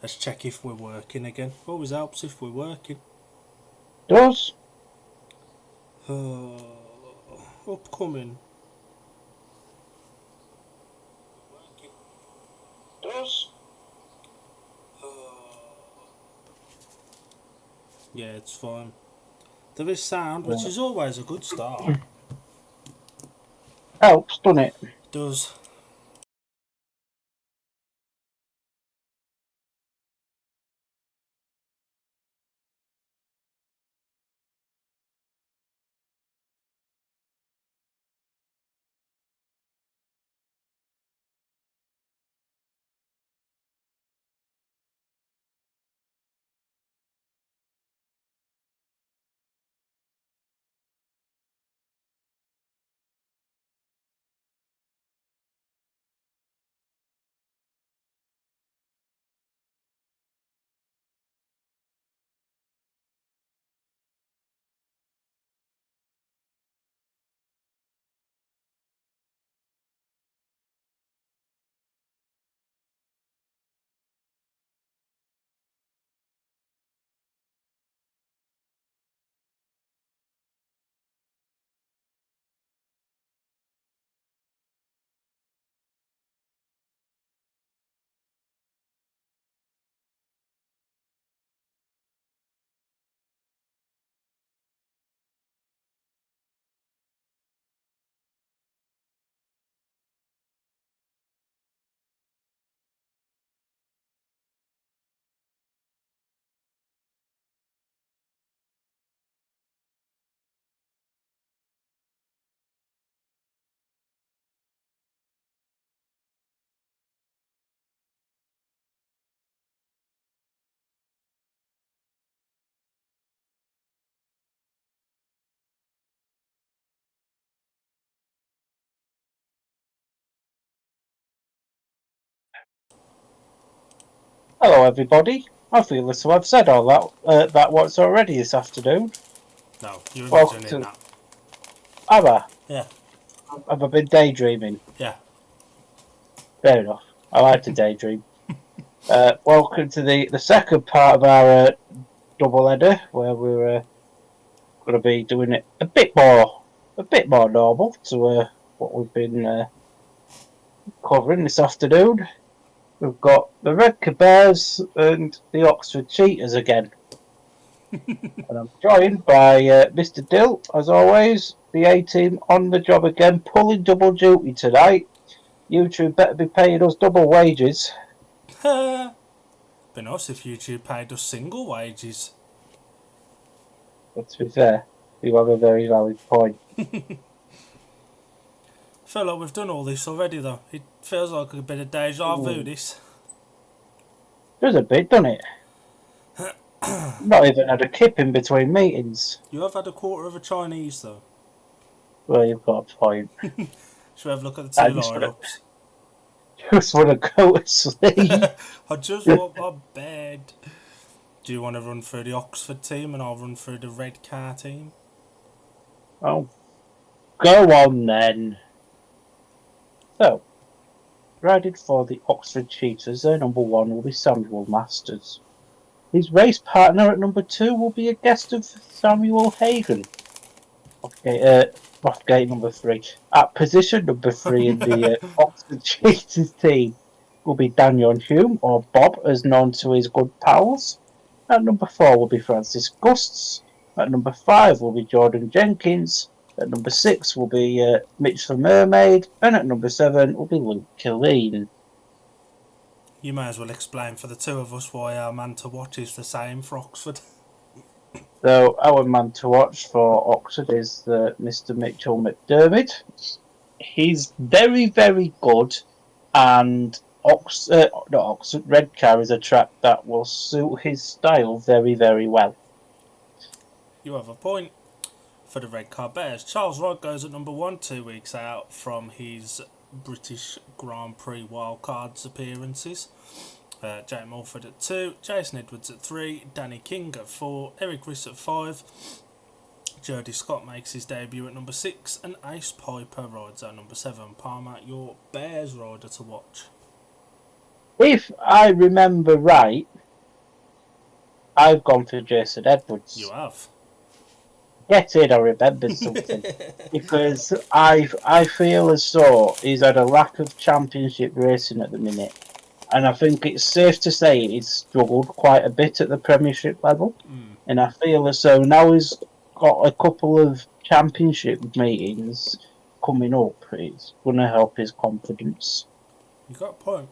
Let's check if we're working again. Always helps if we're working. Does? Upcoming. Does? Yeah, it's fine. There is sound, which is always a good start. Helps, doesn't it? Does. Hello, everybody. I feel as though I've said all that once already this afternoon. No, you're Welcome imagining to that. Abba. Yeah. Have I been daydreaming? Yeah. Fair enough. I like to daydream. Welcome to the second part of our double header, where we're going to be doing it a bit more normal to what we've been covering this afternoon. We've got the Redcar Bears and the Oxford Cheetahs again. And I'm joined by Mr. Dill, as always, the A-team on the job again, pulling double duty tonight. You two better be paying us double wages. Be nice if YouTube paid us single wages. But to be fair, you have a very valid point. I feel like we've done all this already, though. It feels like a bit of deja vu, this. There's a bit, doesn't it? Not even had a kip in between meetings. You have had a quarter of a Chinese, though. Well, you've got a point. Should we have a look at the I two just lineups? want to go to sleep. I just want my bed. Do you want to run through the Oxford team and I'll run through the Redcar team? Oh, go on then. So, riding for the Oxford Cheetahs, their number one will be Samuel Masters. His race partner at number 2 will be a guest of Samuel Hagen. Off-gate number 3. At position number 3 in the Oxford Cheetahs team will be Daniel Hume, or Bob, as known to his good pals. At number 4 will be Francis Gusts. At number 5 will be Jordan Jenkins. At number 6 will be Mitch the Mermaid. And at number 7 will be Luke Killeen. You may as well explain for the two of us why our man to watch is the same for Oxford. So our man to watch for Oxford is Mr. Mitchell McDermott. He's very, very good, and Oxford Redcar is a track that will suit his style very, very well. You have a point. For the Redcar Bears, Charles Wright goes at number 1 2 weeks out from his British Grand Prix wildcards appearances. Jake Mulford at 2, Jason Edwards at 3, Danny King at 4, Eric Riss at 5, Jody Scott makes his debut at number 6, and Ace Piper rides at number 7. Palmer, your Bears rider to watch. If I remember right, I've gone for Jason Edwards. You have. Get in, I remembered something. Because I feel as though he's had a lack of championship racing at the minute. And I think it's safe to say he's struggled quite a bit at the Premiership level. And I feel as though now he's got a couple of championship meetings coming up, it's going to help his confidence. You got a point.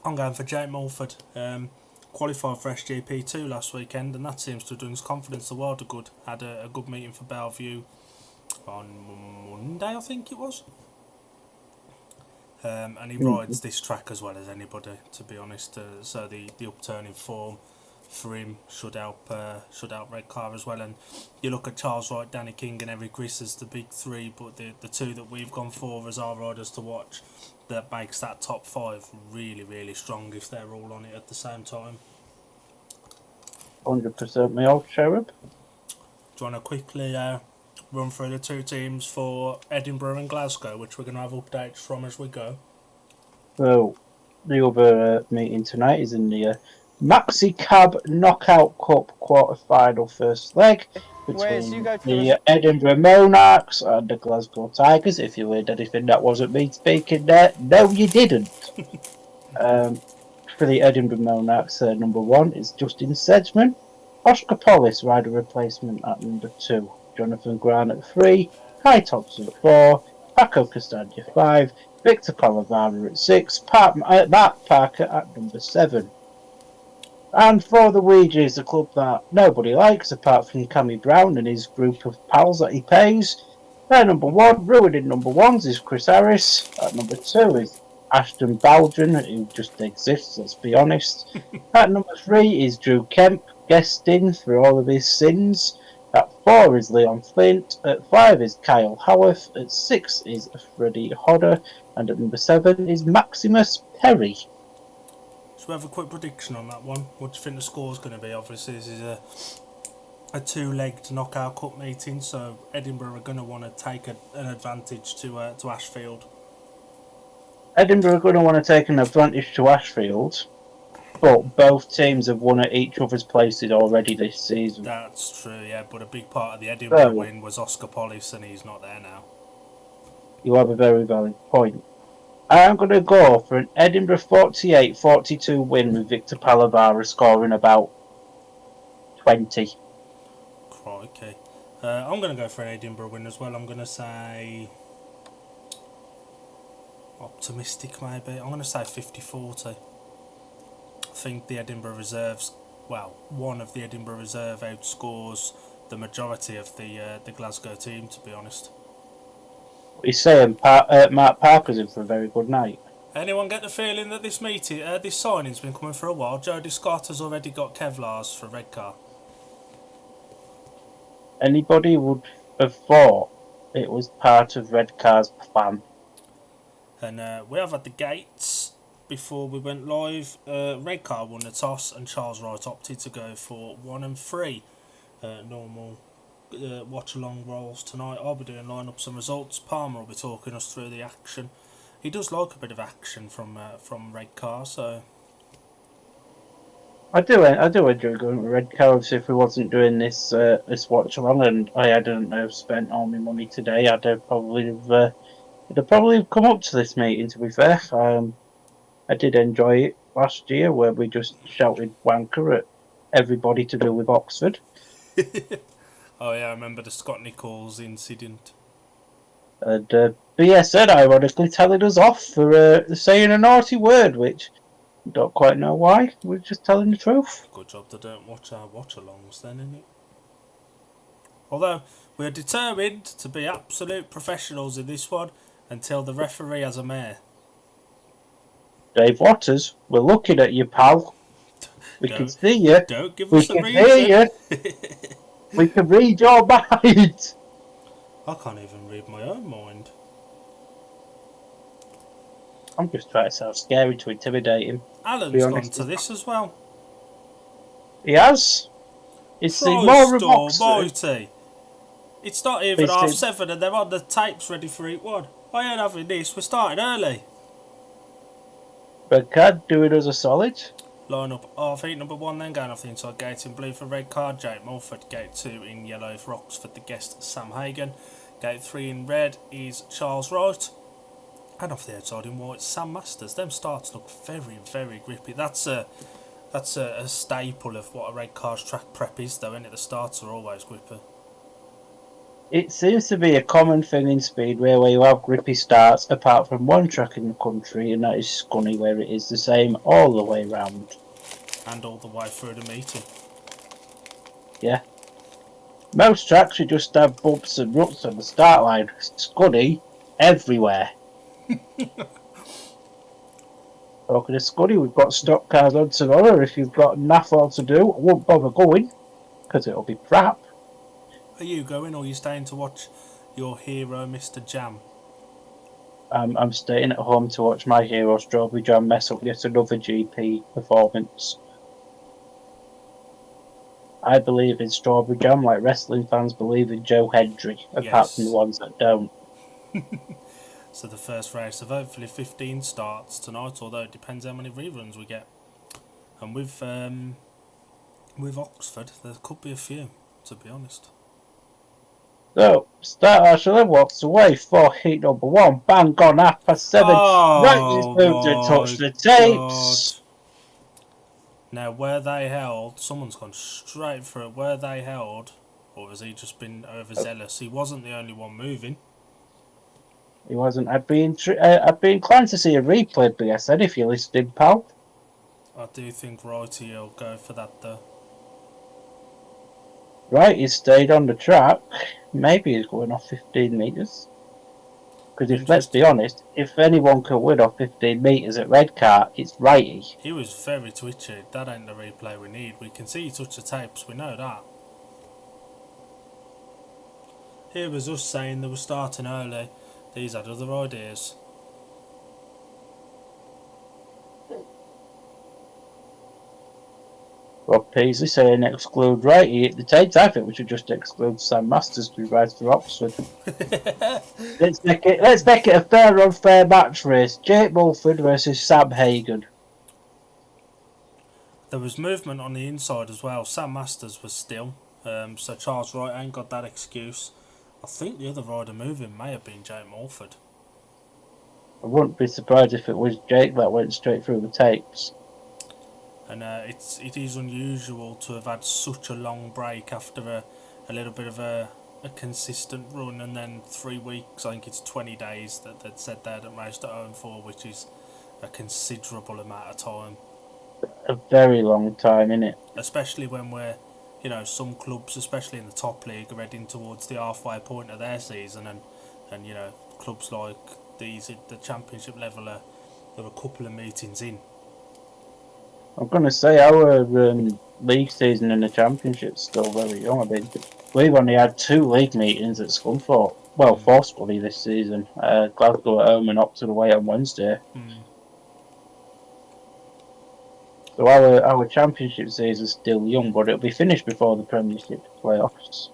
I'm going for Jake Mulford. Qualified for SGP2 last weekend, and that seems to have done his confidence the world of good. Had a good meeting for Bellevue on Monday, I think it was. And he rides this track as well as anybody, to be honest. So the upturn in form for him should help Redcar as well. And you look at Charles Wright, Danny King, and Eric Griss as the big three, but the two that we've gone for as our riders to watch, that makes that top five really, really strong if they're all on it at the same time. 100% my old Cherub. Do you want to quickly run through the two teams for Edinburgh and Glasgow, which we're going to have updates from as we go? So, the other meeting tonight is in the Maxi Cab Knockout Cup quarter-final first leg between the Edinburgh Monarchs and the Glasgow Tigers. If you heard anything that wasn't me speaking there, no you didn't. For the Edinburgh Monarchs, number 1 is Justin Sedgman. Oscar Pollis, rider replacement at number 2. Jonathan Grant at 3. Kai Thompson at 4. Paco Castagna 5. Victor Palavara at 6. Matt Parker at number 7. And for the Ouija's, the club that nobody likes apart from Cammy Brown and his group of pals that he pays. Their number 1, ruining number 1s, is Chris Harris. At number 2 is Ashton Baldwin, who just exists, let's be honest. At number 3 is Drew Kemp, guesting for all of his sins. At 4 is Leon Flint. At 5 is Kyle Howarth. At 6 is Freddie Hodder. And at number 7 is Maximus Perry. So we have a quick prediction on that one. What do you think the score's going to be? Obviously, this is a two-legged knockout cup meeting, so Edinburgh are going to want to take an advantage to Ashfield. Edinburgh are going to want to take an advantage to Ashfield, but both teams have won at each other's places already this season. That's true, yeah, but a big part of the Edinburgh win was Oscar Pollis, and he's not there now. You have a very valid point. I'm going to go for an Edinburgh 48-42 win with Victor Palavara scoring about 20. Crikey. I'm going to go for an Edinburgh win as well. I'm going to say optimistic maybe. I'm going to say 50-40. I think the Edinburgh Reserves, well, one of the Edinburgh Reserve outscores the majority of the Glasgow team, to be honest. He's saying Matt Parker's in for a very good night. Anyone get the feeling that this signing's been coming for a while? Jody Scott has already got Kevlars for Redcar. Anybody would have thought it was part of Redcar's plan. And we have at the gates, before we went live, Redcar won the toss and Charles Wright opted to go for 1 and 3 normal watch-along roles tonight. I'll be doing lineups and results. Palmer will be talking us through the action. He does like a bit of action from Redcar, so I do enjoy going to Redcar. If we wasn't doing this watch-along and I hadn't have spent all my money today, I'd have probably come up to this meeting, to be fair. I did enjoy it last year where we just shouted wanker at everybody to do with Oxford. Oh yeah, I remember the Scott Nichols incident. And BSN ironically telling us off for saying a naughty word, which I don't quite know why. We're just telling the truth. Good job they don't watch our watch-alongs then, innit? Although, we're determined to be absolute professionals in this one until the referee has a mare. Dave Waters, we're looking at you, pal. We can see you. Don't give us a reason. We can hear you. We can read your mind. I can't even read my own mind. I'm just trying to sound scary to intimidate him. Alan's gone to this as well. He has. It's the more almighty. It's not even 7:30 and they're on the tapes ready for each one. I ain't having this. We're starting early. Redcar doing us a solid. Line up off heat number 1 then, going off the inside gate in blue for Redcar, Jake Mulford. Gate 2 in yellow for Oxford, the guest Sam Hagan. Gate 3 in red is Charles Wright. And off the outside in white, Sam Masters. Them starts look very, very grippy. That's a staple of what a Redcar's track prep is, though, isn't it? The starts are always grippy. It seems to be a common thing in Speedway where you have grippy starts, apart from one track in the country, and that is Scunny, where it is the same all the way round. And all the way through the meeting. Yeah. Most tracks you just have bumps and ruts on the start line. Scunny, everywhere. Talking of Scunny, we've got stock cars on tomorrow. If you've got naff all to do, I won't bother going, because it'll be crap. Are you going, or are you staying to watch your hero, Mr. Jam? I'm staying at home to watch my hero Strawberry Jam mess up yet another GP performance. I believe in Strawberry Jam like wrestling fans believe in Joe Hendry, apart from the ones that don't. So the first race of hopefully 15 starts tonight, although it depends how many reruns we get. And with Oxford, there could be a few, to be honest. So, Start Archer walks away for heat number 1. Bang on 7:30. Right, he's moved to touch the tapes. God. Now, where they held, someone's gone straight for it. Where they held, or has he just been overzealous? He wasn't the only one moving. He wasn't. I'd be inclined to see a replay, BSN, if you're listening, pal. I do think Righty will go for that, though. Right, he stayed on the track. Maybe he's going off 15 metres. Because let's be honest, if anyone can win off 15 metres at Redcar, it's Righty. He was very twitchy. That ain't the replay we need. We can see he touched the tapes, we know that. Here was us saying they were starting early. These had other ideas. Rob Peasley saying exclude Righty at the tapes. I think we should just exclude Sam Masters who rides for Oxford. Let's make it a fair unfair match race. Jake Mulford versus Sam Hagan. There was movement on the inside as well. Sam Masters was still, so Charles Wright ain't got that excuse. I think the other rider moving may have been Jake Mulford. I wouldn't be surprised if it was Jake that went straight through the tapes. And it is unusual to have had such a long break after a little bit of a consistent run, and then 3 weeks. I think it's 20 days that they'd said they hadn't raced at home for, which is a considerable amount of time. A very long time, innit? Especially when we're, some clubs, especially in the top league, are heading towards the halfway point of their season, and clubs like these at the championship level are a couple of meetings in. I'm going to say our league season in the championship's still very young. I mean, we've only had 2 league meetings at Scunthorpe. Well, 4 Scunny this season. Glasgow at home and Oxford away on Wednesday. So our championship season's still young, but it'll be finished before the Premiership playoffs.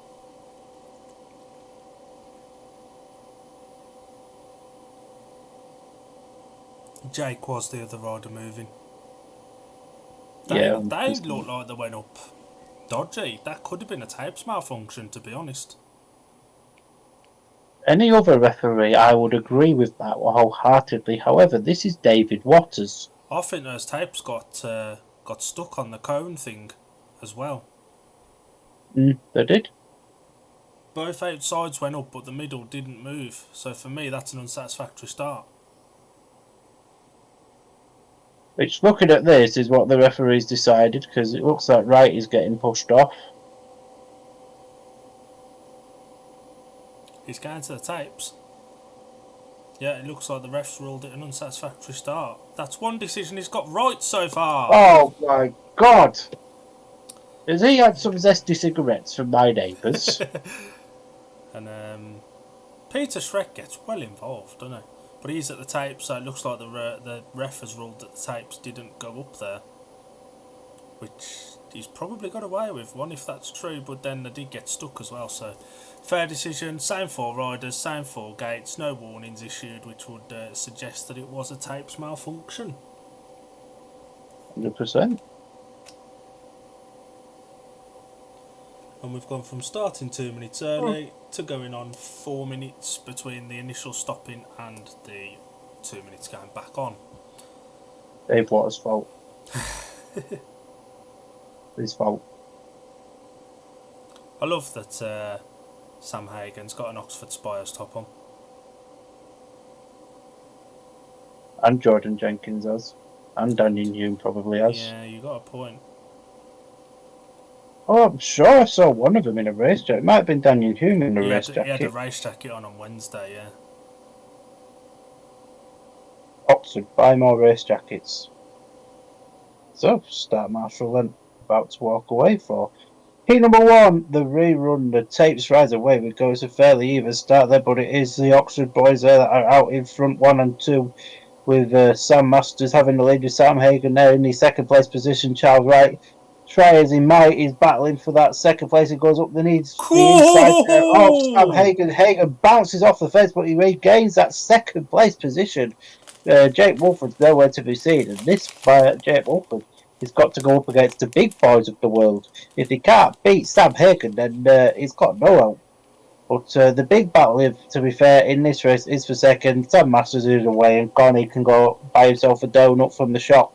Jake was the other rider moving. They looked like they went up dodgy. That could have been a tapes malfunction, to be honest. Any other referee, I would agree with that wholeheartedly. However, this is David Waters. I think those tapes got stuck on the cone thing as well. They did. Both outsides went up, but the middle didn't move. So for me, that's an unsatisfactory start. Which, looking at this, is what the referees decided, because it looks like Wright is getting pushed off. He's going to the tapes. Yeah, it looks like the refs ruled it an unsatisfactory start. That's one decision he's got right so far. Oh my God! Has he had some zesty cigarettes from my neighbours? And Peter Schreck gets well involved, doesn't he? But he's at the tape, so it looks like the ref has ruled that the tapes didn't go up there. Which he's probably got away with one if that's true, but then they did get stuck as well. So fair decision, same 4 riders, same 4 gates, no warnings issued, which would suggest that it was a tapes malfunction. 100%. And we've gone from starting 2 minutes early to going on 4 minutes between the initial stopping and the 2 minutes going back on. Dave Waters' fault. His fault. I love that Sam Hagen's got an Oxford Spires top on. And Jordan Jenkins has. And Daniel Hume probably has. Yeah, you got a point. Oh, I'm sure I saw one of them in a race jacket. It might have been Daniel Hume in a race jacket. He had a race jacket on Wednesday, yeah. Oxford, buy more race jackets. So, Start Marshall then about to walk away for heat number 1, the rerun, the tapes rise away. We go, it's a fairly even start there, but it is the Oxford boys there that are out in front 1 and 2, with Sam Masters having the lead with Sam Hagen there in the second place position. Charles Wright, try as he might, he's battling for that second place. He goes up the inside there. Oh, Sam Hagen. Hagen bounces off the fence, but he regains that second place position. Jake Wolford's nowhere to be seen, and this Jake Wolford has got to go up against the big boys of the world. If he can't beat Sam Hagen, then he's got no help. But the big battle, to be fair, in this race is for second. Sam Masters is away, and Connie can go buy himself a donut from the shop.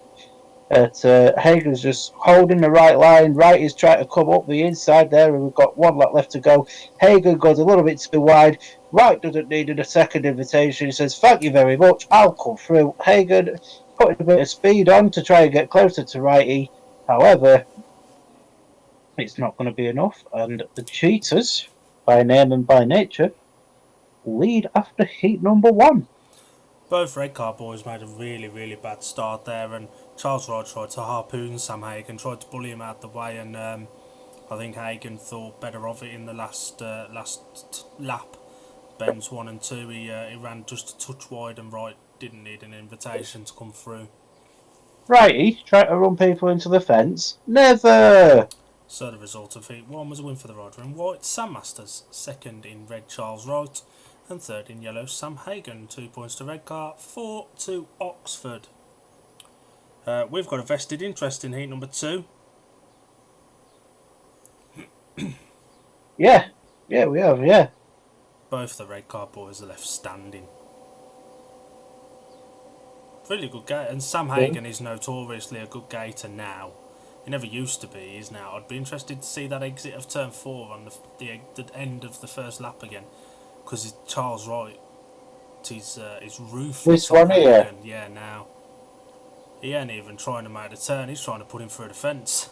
Hagen's just holding the right line. Wright is trying to come up the inside there, and we've got 1 lap left to go. Hagen goes a little bit too wide. Wright doesn't need a second invitation. He says, "Thank you very much. I'll come through." Hagen putting a bit of speed on to try and get closer to Wrighty. However, it's not going to be enough, and the Cheetahs, by name and by nature, lead after heat number 1. Both Redcar boys made a really, really bad start there, and Charles Wright tried to harpoon Sam Hagen, tried to bully him out the way, and I think Hagen thought better of it in the last lap. Bends 1 and 2, he ran just a touch wide, and Wright didn't need an invitation to come through. Righty tried to run people into the fence. Never! So the result of heat 1 was a win for the rider in white, Sam Masters, second in red Charles Wright, and third in yellow Sam Hagen. 2 points to Redcar, 4 to Oxford. We've got a vested interest in heat number 2. Yeah, we have, yeah. Both the Redcar boys are left standing. Really good gate, and Sam Hagen is notoriously a good gator now. He never used to be, he is now. I'd be interested to see that exit of turn 4 on the end of the first lap again, because Charles Wright is ruthless. This one here? Yeah, now. He ain't even trying to make a turn, he's trying to put him through the fence.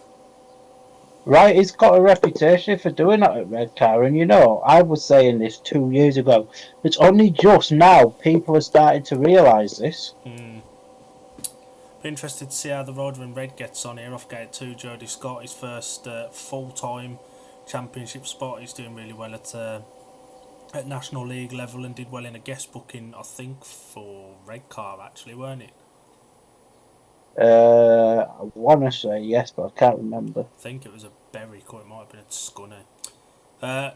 Right, he's got a reputation for doing that at Redcar, and you know, I was saying this 2 years ago. It's only just now people are starting to realise this. Be interested to see how the rider in red gets on here off gate 2. Jody Scott, his first full-time championship spot. He's doing really well at National League level, and did well in a guest booking, I think, for Redcar actually, weren't it? I want to say yes, but I can't remember. I think it was a Berwick, or it might have been a Scunny.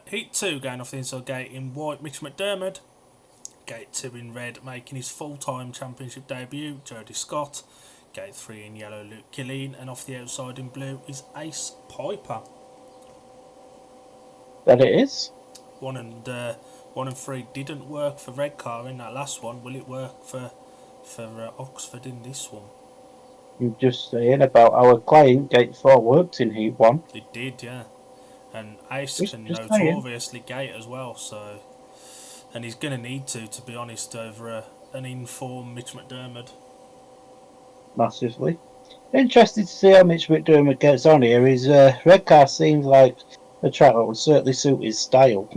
Heat 2 going off the inside gate in white, Mitch McDermott. Gate 2 in red, making his full-time championship debut, Jody Scott. Gate 3 in yellow, Luke Killeen. And off the outside in blue is Ace Piper. That it is? 1 and 3 didn't work for Redcar in that last one. Will it work for Oxford in this one? I'm just saying about our client, Gate 4 worked in Heat 1. It did, yeah. And Ace can just notoriously gate as well, so... And he's going to need to be honest, over an in-form Mitch McDermott. Massively. Interested to see how Mitch McDermott gets on here. His Redcar seems like a track that would certainly suit his style.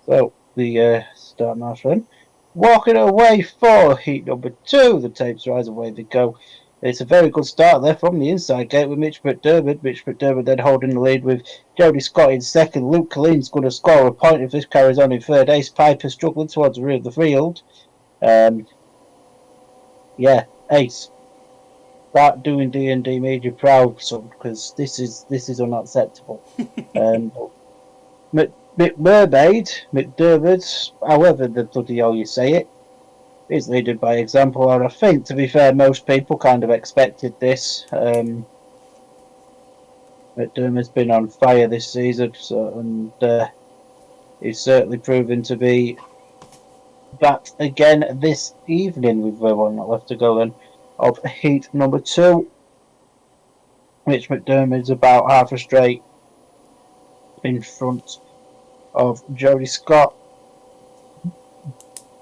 So, the start marshal walking away for heat number 2. The tapes rise away they go. It's a very good start there from the inside gate with Mitch McDermott. Mitch McDermott then holding the lead with Jody Scott in second. Luke Colleen's going to score a point if this carries on in third. Ace Piper struggling towards the rear of the field. Yeah, Ace. Start doing D&D made you proud, son, because this is unacceptable. McMermaid, McDermott, however the bloody hell you say it, is leading by example, and I think, to be fair, most people kind of expected this. McDermott's been on fire this season, and he's certainly proven to be back again this evening with one not left to go then of heat number 2. Which McDermott's about half a straight in front of Jody Scott.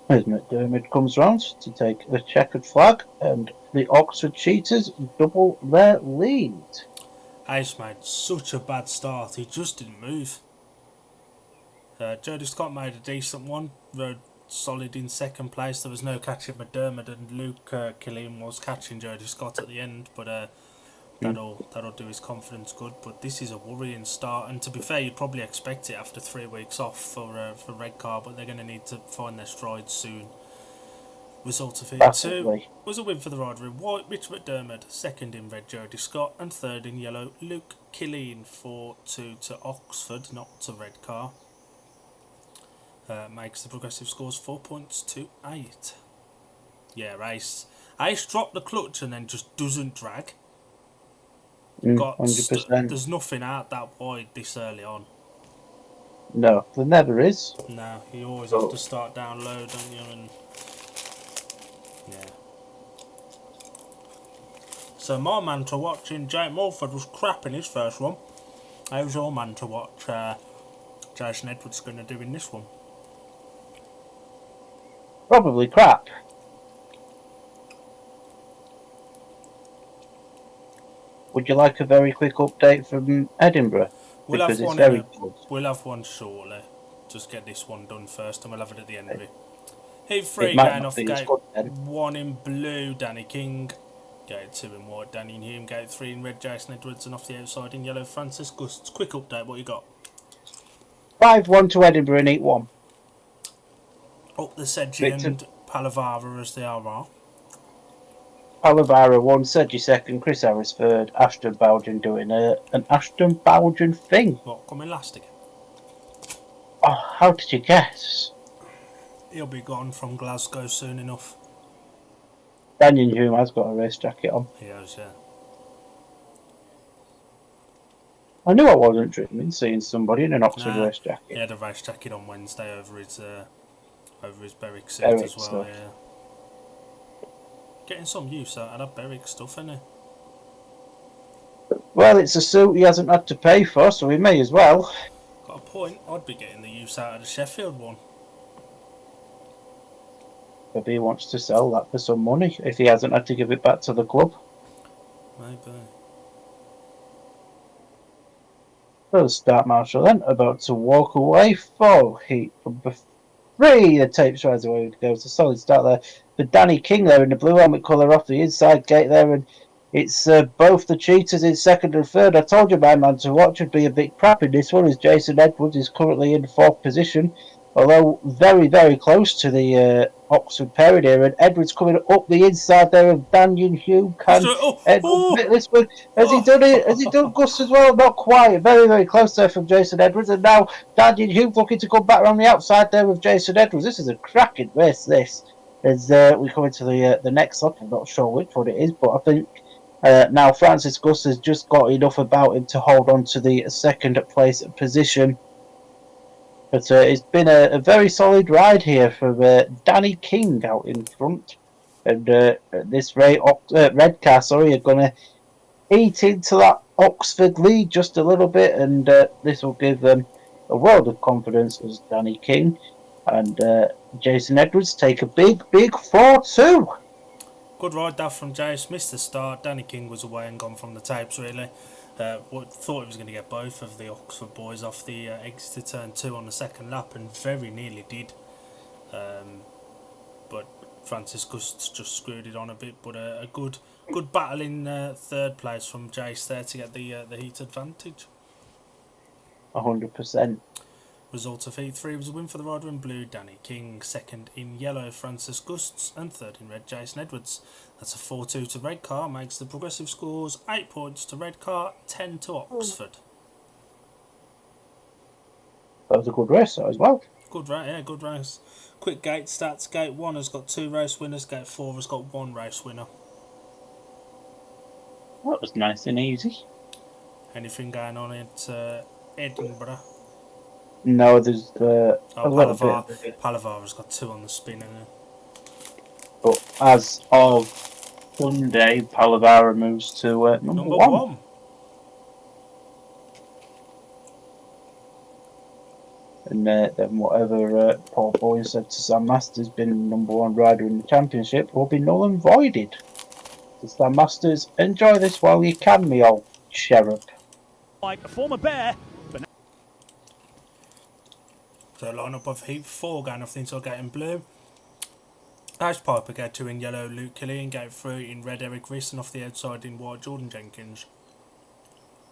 As McDermott comes round to take the checkered flag, and the Oxford Cheetahs double their lead. Ace made such a bad start, he just didn't move. Jody Scott made a decent one, rode solid in second place. There was no catching McDermott, and Luke Killeen was catching Jody Scott at the end, but that'll do his confidence good. But this is a worrying start, and to be fair, you'd probably expect it after 3 weeks off for Redcar, but they're going to need to find their stride soon. Result of here 2 was a win for the rider in white, Rich McDermott, second in red Jody Scott, and third in yellow Luke Killeen. 4-2 to Oxford, not to Redcar. Makes the progressive scores 4 points to 8. Yeah, Ace dropped the clutch and then just doesn't drag. 100%. There's nothing out that wide this early on. No, there never is. No, you always have to start down low, don't you? And yeah. So my man to watch in Jake Mulford was crap in his first one. How's your man to watch Jason Edwards going to do in this one? Probably crap. Would you like a very quick update from Edinburgh? We'll because have it's one. very good. We'll have one shortly. Just get this one done first, and we'll have it at the end of it. Heat 3 going off gate 1 in blue, Danny King. Gate 2 in white, Danny and Hume. Gate 3 in red, Jason Edwards, and off the outside in yellow, Francis Gusts. Quick update, what you got? 5-1 to Edinburgh in Heat 1. Up the Sedgy and Palavara as they are. Palavara 1, Sedgy 2nd, Chris Harris 3rd, Ashton Bowden doing an Ashton Bowden thing. What, coming last again? Oh, how did you guess? He'll be gone from Glasgow soon enough. Daniel Hume has got a race jacket on. He has, yeah. I knew I wasn't dreaming seeing somebody in an Oxford race jacket. He had a race jacket on Wednesday over his Berwick suit as well, stuff. Yeah. Getting some use out of that Berwick stuff, isn't it? Well, it's a suit he hasn't had to pay for, so he may as well. Got a point. I'd be getting the use out of the Sheffield one. Maybe he wants to sell that for some money if he hasn't had to give it back to the club. Maybe. So the start marshal then, about to walk away for Heat number 3. The tapes right away it goes. A solid start there for Danny King there in the blue helmet colour off the inside gate there, and it's both the Cheetahs in 2nd and 3rd. I told you my man to watch would be a bit crap in this one, as Jason Edwards is currently in 4th position, although very, very close to the Oxford pairing here, and Edwards coming up the inside there of Daniel Hume. Has he done it? Has he done Gus as well? Not quite. Very, very close there from Jason Edwards, and now Daniel Hume looking to come back around the outside there with Jason Edwards. This is a cracking race, this. As we come into the next lap, I'm not sure which one it is, but I think now Francis Gus has just got enough about him to hold on to the 2nd place position. But it's been a very solid ride here for Danny King out in front. And at this rate, Redcar, are going to eat into that Oxford lead just a little bit. And this will give them a world of confidence as Danny King and Jason Edwards take a big, big 4-2. Good ride that from Jace. Missed the start. Danny King was away and gone from the tapes, really. Thought he was going to get both of the Oxford boys off the exit to turn 2 on the 2nd lap, and very nearly did. But Francis Gust just screwed it on a bit. But a good battle in 3rd place from Jace there to get the heat advantage. 100%. Result of Heat 3 was a win for the rider in blue, Danny King, 2nd in yellow, Francis Gusts, and 3rd in red, Jason Edwards. That's a 4-2 to Redcar, makes the progressive scores 8 points to Redcar, 10 to Oxford. That was a good race as well. Good race, yeah, good race. Quick gate stats. Gate 1 has got 2 race winners. Gate 4 has got 1 race winner. That was nice and easy. Anything going on at Edinburgh? No, there's a little Palavar. bit. Palavar's got 2 on the spin, and But as of Sunday, Palavara moves to number 1. And then whatever Paul Boyd said to Sam Masters, been number 1 rider in the championship, will be null and voided. So Sam Masters, enjoy this while you can, me old cherub. Like a former bear. So lineup of Heat 4 going off the inside gate in blue. Ash Piper gate 2 in yellow, Luke Killeen gate 3 in red, Eric Riss, and off the outside in white, Jordan Jenkins.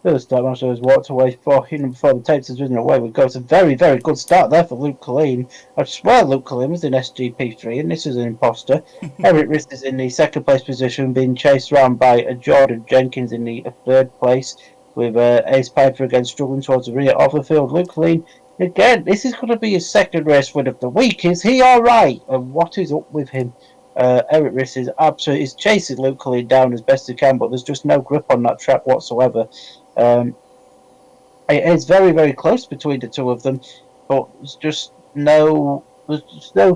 First time Master has walked away before the tapes has ridden away. We go to a very, very good start there for Luke Killeen. I swear Luke Killeen was in SGP3 and this is an imposter. Eric Riss is in the second place position, being chased around by Jordan Jenkins in the third place, with Ace Piper again struggling towards the rear of the field. Luke Killeen, again, this is going to be his second race win of the week. Is he alright? And what is up with him? Eric Riss is absolutely chasing Luke Killeen down as best he can, but there's just no grip on that track whatsoever. It is very, very close between the two of them, but there's just no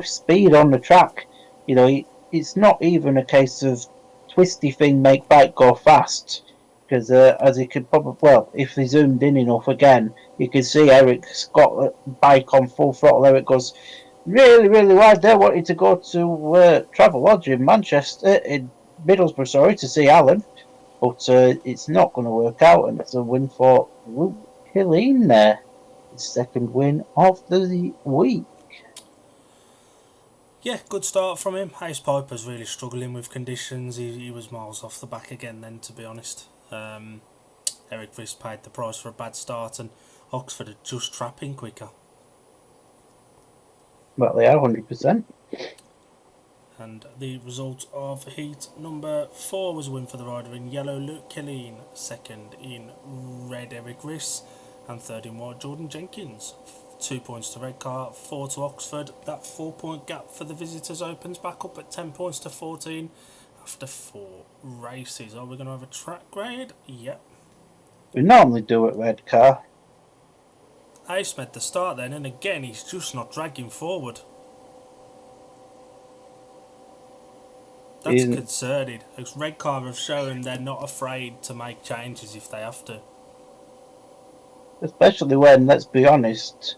speed on the track. You know, it's not even a case of twisty thing make bike go fast, because as he could probably, well, if he zoomed in enough again, you can see Eric's got the bike on full throttle. Eric goes really, really wide there, wanting to go to Travelodge in Manchester, in Middlesbrough, sorry, to see Alan. But it's not going to work out, and it's a win for Luke Killeen there. His second win of the week. Yeah, good start from him. Ace Piper's really struggling with conditions. He was miles off the back again then, to be honest. Eric Riss paid the price for a bad start, and Oxford are just trapping quicker. Well, they are 100%. And the result of heat number 4 was a win for the rider in yellow, Luke Killeen, second in red, Eric Riss, and third in white, Jordan Jenkins. 2 points to Redcar, 4 to Oxford. That 4-point gap for the visitors opens back up at 10 points to 14 after 4 races. Are we going to have a track grade? Yep. We normally do at Redcar. Ace made the start then, and again he's just not dragging forward. That's concerning. Redcar have shown they're not afraid to make changes if they have to. Especially when, let's be honest,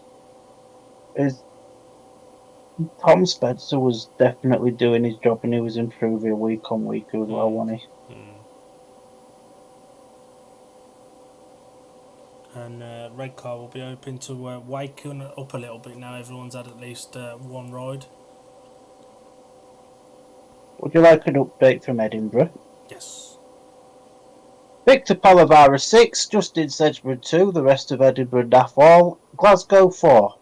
Tom Spencer was definitely doing his job and he was improving week on week as well, wasn't he? And Redcar will be open to waking up a little bit now. Everyone's had at least one ride. Would you like an update from Edinburgh? Yes. Victor Palavara 6, Justin Sedgman 2, the rest of Edinburgh Naff all, Glasgow 4.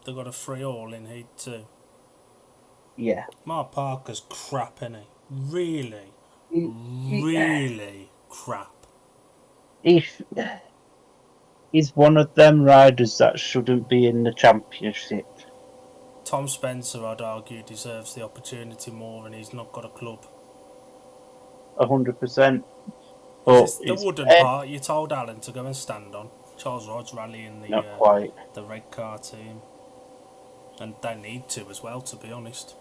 They've got a 3-all in Heat 2. Yeah. Mark Parker's crap, isn't he? Really? Really crap. He's one of them riders that shouldn't be in the championship. Tom Spencer, I'd argue, deserves the opportunity more, and he's not got a club. 100%. The wooden part you told Alan to go and stand on. Charles Rod's rallying the Redcar team. And they need to as well, to be honest.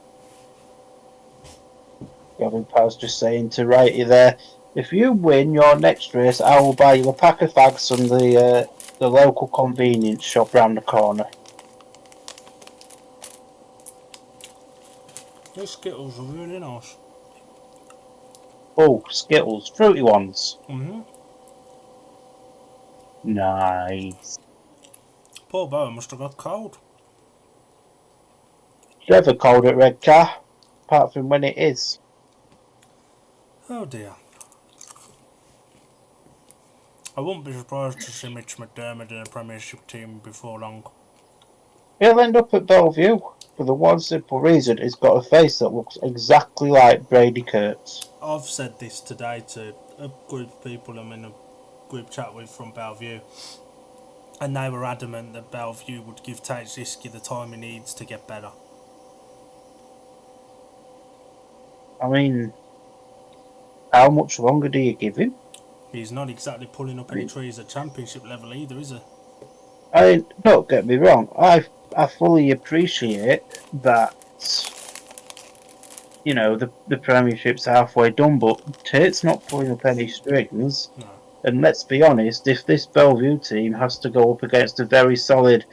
Gavin Powell's just saying to Righty there, if you win your next race, I will buy you a pack of fags from the local convenience shop round the corner. The Skittles are really nice. Oh, Skittles, fruity ones. Mm-hmm. Nice. Poor Bowen must have got cold. It's never cold at Redcar, apart from when it is. Oh dear. I wouldn't be surprised to see Mitch McDermott in a Premiership team before long. He'll end up at Bellevue for the one simple reason he's got a face that looks exactly like Brady Kurtz. I've said this today to a group of people I'm in a group chat with from Bellevue. And they were adamant that Bellevue would give Tajicki the time he needs to get better. I mean, how much longer do you give him? He's not exactly pulling up any trees at championship level either, is he? I mean, don't get me wrong. I fully appreciate that. You know, the Premiership's halfway done, but Tate's not pulling up any strings. No. And let's be honest, if this Bellevue team has to go up against a very solid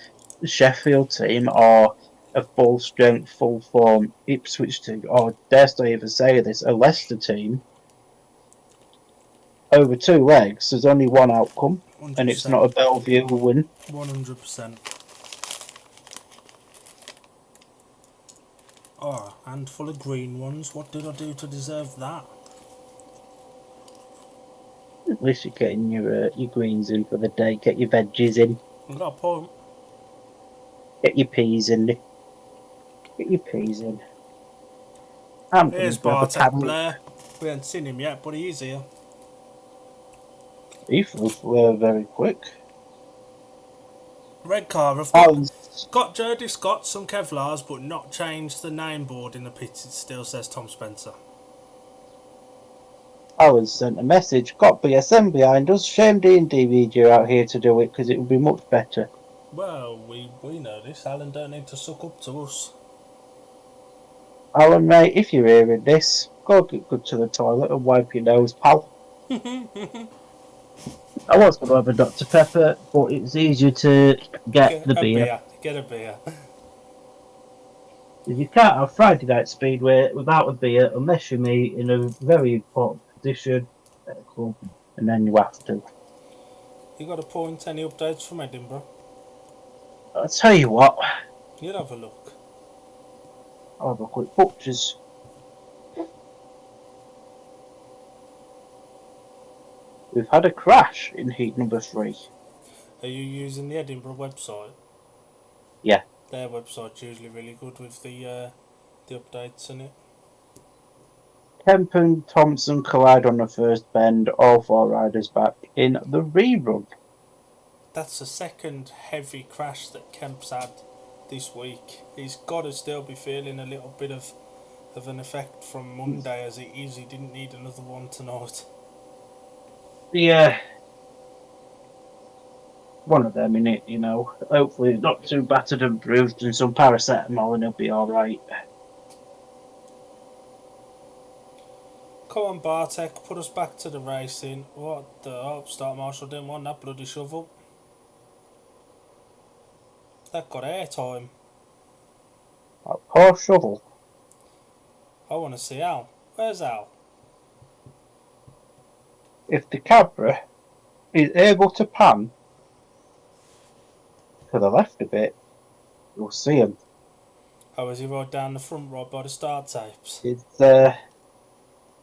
Sheffield team or a full strength, full form Ipswich team, or dare I even say this, a Leicester team, over 2 legs, there's only one outcome, 100%. and it's not a Bellevue win. 100%. Oh, a handful of green ones. What did I do to deserve that? At least you're getting your greens in for the day. Get your veggies in. I got a point. Get your peas in. Get your peas in. Here's Bartek Blair. We haven't seen him yet, but he is here. He flew very quick. Redcar have got Jody Scott, some Kevlars, but not changed the name board in the pits. It still says Tom Spencer. Alan sent a message. Got BSM behind us. Shame D&D media out here to do it because it would be much better. Well, we know this. Alan don't need to suck up to us. Alan, mate, if you're hearing this, go get good to the toilet and wipe your nose, pal. I was going to have a Dr. Pepper, but it's easier to get the beer. Get a beer. You can't have Friday Night Speedway without a beer unless you're me in a very important position at a club, and then you have to. You got a point? Any updates from Edinburgh? I'll tell you what. You'll have a look. I'll have a quick butchers. We've had a crash in heat number 3. Are you using the Edinburgh website? Yeah. Their website's usually really good with the updates in it. Kemp and Thompson collide on the first bend, all 4 riders back in the rerun. That's the second heavy crash that Kemp's had this week. He's got to still be feeling a little bit of an effect from Monday as it is. He didn't need another one tonight. Yeah. One of them in it, you know. Hopefully he's not too battered and bruised, and some paracetamol and he'll be alright. Come on, Bartek, put us back to the racing. What the... Oh, Start Marshal didn't want that bloody shovel. That got airtime. That poor shovel. I want to see Al. Where's Al? If the camera is able to pan to the left a bit, you'll see him. Oh, is he right down the front, right by the start tapes? It's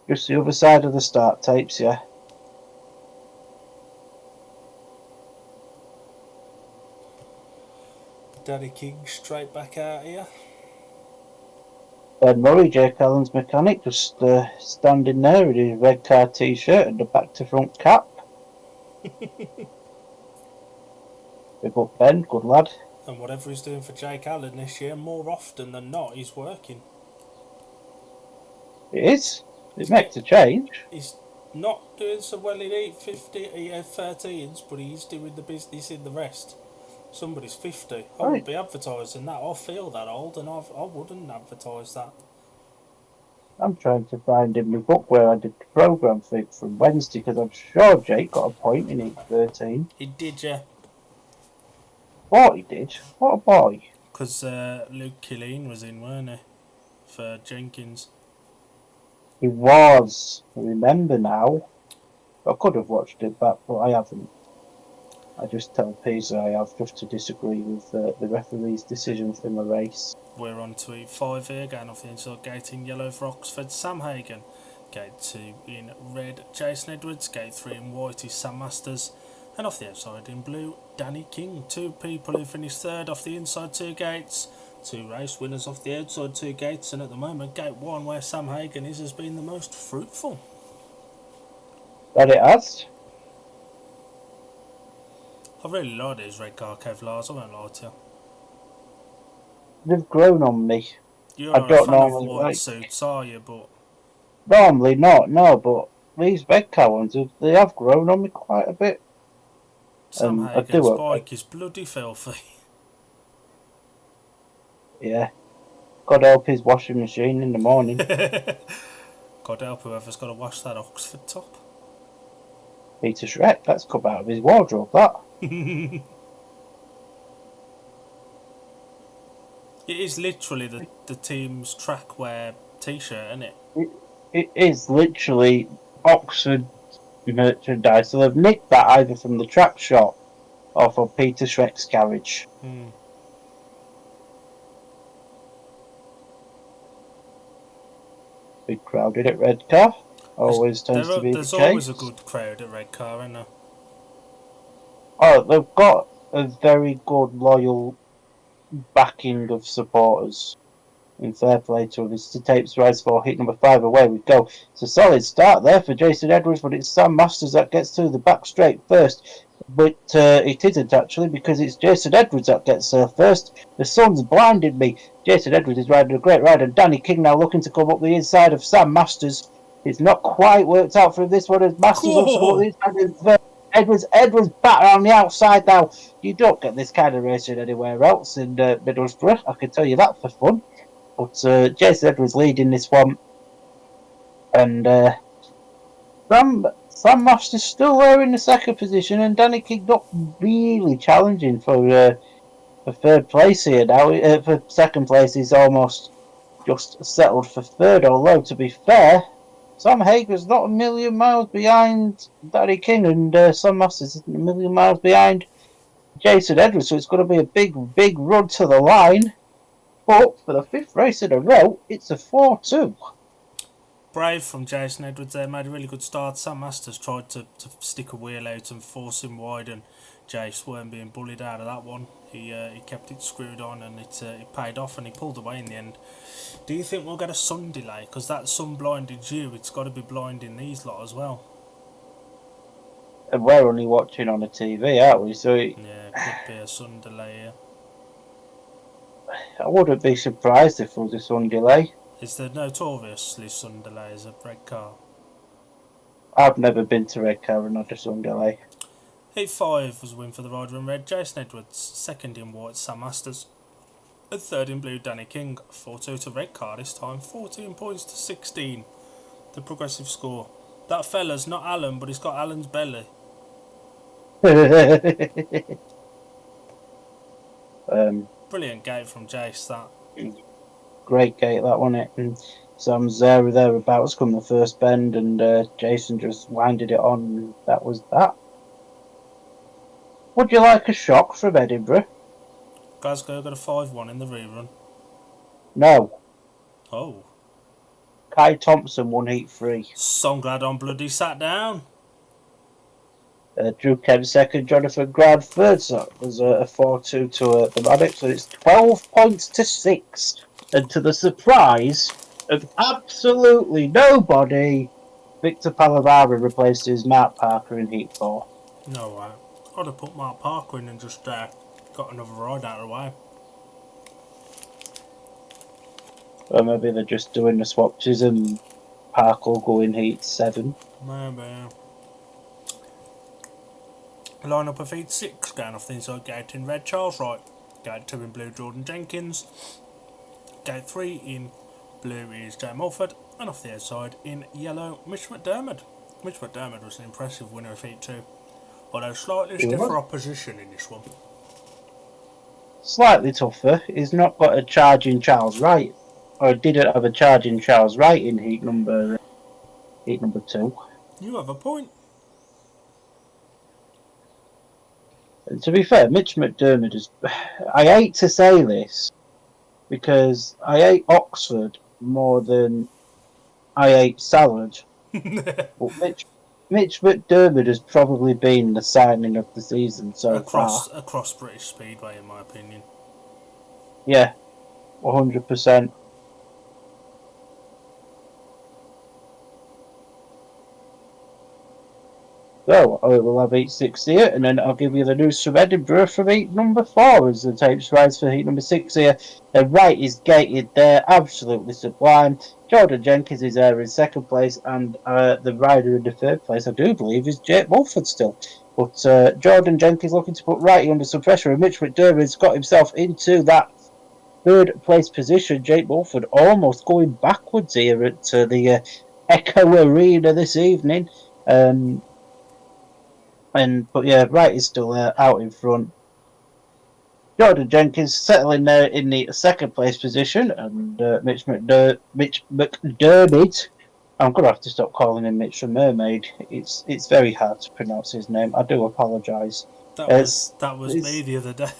just the other side of the start tapes, yeah. Daddy King straight back out here. Ben Murray, Jake Allen's mechanic, just standing there with his red car t-shirt and the back to front cap. Big up Ben, good lad. And whatever he's doing for Jake Allen this year, more often than not, he's working. It is. It makes a change. He's not doing so well in 13s, but he's doing the business in the rest. Somebody's 50. I wouldn't be advertising that. I feel that old, and I wouldn't advertise that. I'm trying to find in my book where I did the programme thing from Wednesday, because I'm sure Jake got a point in each 13. He did, yeah. What he did? What a boy. Because Luke Killeen was in, weren't he? For Jenkins. He was. I remember now. I could have watched it back, but I haven't. I just tell Pisa I have just to disagree with the referee's decision from the race. We're on to E5 here, going off the inside gate in yellow for Oxford, Sam Hagan. Gate 2 in red, Jason Edwards. Gate 3 in white is Sam Masters. And off the outside in blue, Danny King. 2 people who finished third off the inside 2 gates. 2 race winners off the outside 2 gates. And at the moment, gate 1, where Sam Hagan is, has been the most fruitful. That it has. I really like these Redcar Kevlars, I won't lie to you. They've grown on me. You're I not a don't fan of normally white like. suits, are you? But Normally not, no, but these Redcar ones, they have grown on me quite a bit. Sam I Hagen's do, bike is bloody filthy. yeah. God help his washing machine in the morning. God help whoever's got to wash that Oxford top. Peter Shrek, that's come out of his wardrobe, that. It is literally the team's track wear t-shirt, isn't it? It is literally Oxford merchandise. So they've nicked that either from the track shop or from Peter Shrek's garage. Hmm. Big crowded at Redcar. Always tends to be the There's always case. a good crowd at Redcar, isn't there? Oh, they've got a very good, loyal backing of supporters. In fair play to him, it's to tapes rise for hit number 5. Away we go. It's a solid start there for Jason Edwards, but it's Sam Masters that gets through the back straight first. But it isn't actually, because it's Jason Edwards that gets there first. The sun's blinded me. Jason Edwards is riding a great ride, and Danny King now looking to come up the inside of Sam Masters. It's not quite worked out for this one as Masters wants to come up the inside of Edwards back around the outside now. You don't get this kind of racing anywhere else in Middlesbrough, I can tell you that for fun. But Jason Edwards leading this one, and Sam Masters still there in the second position, and Danny King not really challenging for third place here now. For second place, he's almost just settled for third. Although to be fair, Sam Hager's not a million miles behind Danny King, and Sam Masters isn't a million miles behind Jason Edwards. So it's going to be a big run to the line. But for the 5th race in a row, it's a 4-2. Brave from Jason Edwards there, made a really good start. Sam Masters tried to stick a wheel out and force him wide, and Jace weren't being bullied out of that one. He kept it screwed on, and it paid off, and he pulled away in the end. Do you think we'll get a sun delay? Because that sun blinded you, it's got to be blinding these lot as well. And we're only watching on the TV, aren't we? So Yeah, could be a sun delay here. I wouldn't be surprised if there was a sun delay. Is there notoriously sun delays at Redcar? I've never been to Redcar and not a sun delay. Heat 5 was a win for the rider in red, Jason Edwards. Second in white, Sam Masters. And third in blue, Danny King. 4-2 to Redcar this time, 14 points to 16. The progressive score. That fella's not Alan, but he's got Alan's belly. Brilliant gate from Jace, that. Great gate, that wasn't it? And Sam's thereabouts come the first bend, and Jason just winded it on, and that was that. Would you like a shock from Edinburgh? Glasgow got a 5-1 in the rerun. No. Oh. Kai Thompson won Heat 3. So I'm glad I'm bloody sat down. Drew Kent second, Jonathan Grant third. So it was a 4-2 to the Maddox. So it's 12 points to 6. And to the surprise of absolutely nobody, Victor Palavara replaces Mark Parker in Heat 4. No way. I'd have put Mark Parker in and just got another ride out of the way. Or maybe they're just doing the swatches and Parker will go in Heat 7. Maybe. Line up of Heat 6, going off the inside gate in red, Charles Wright. Gate 2 in blue, Jordan Jenkins. Gate 3 in blue is Jay Mulford. And off the outside in yellow, Mitch McDermott. Mitch McDermott was an impressive winner of Heat 2. Although slightly stiffer opposition in this one. Slightly tougher. He's not got a charging Charles Wright. Or didn't have a charging Charles Wright in Heat number 2. You have a point. And to be fair, Mitch McDermott is... I hate to say this, because I hate Oxford more than I hate salad. But Mitch McDermott has probably been the signing of the season so far. Across British Speedway, in my opinion. Yeah, 100%. So I will have heat 6 here, and then I'll give you the news from Edinburgh from heat number 4 as the tapes rise for heat number 6 here. The right is gated there, absolutely sublime. Jordan Jenkins is there in second place, and the rider in the third place, I do believe, is Jake Mulford still. But Jordan Jenkins looking to put Righty under some pressure, and Mitch McDermott's got himself into that third place position. Jake Mulford almost going backwards here at the Echo Arena this evening. But yeah, Wright is still out in front. Jordan Jenkins settling there in the second place position, and Mitch McDermott. I'm gonna have to stop calling him Mitch the Mermaid. It's very hard to pronounce his name. I do apologise. That was me the other day.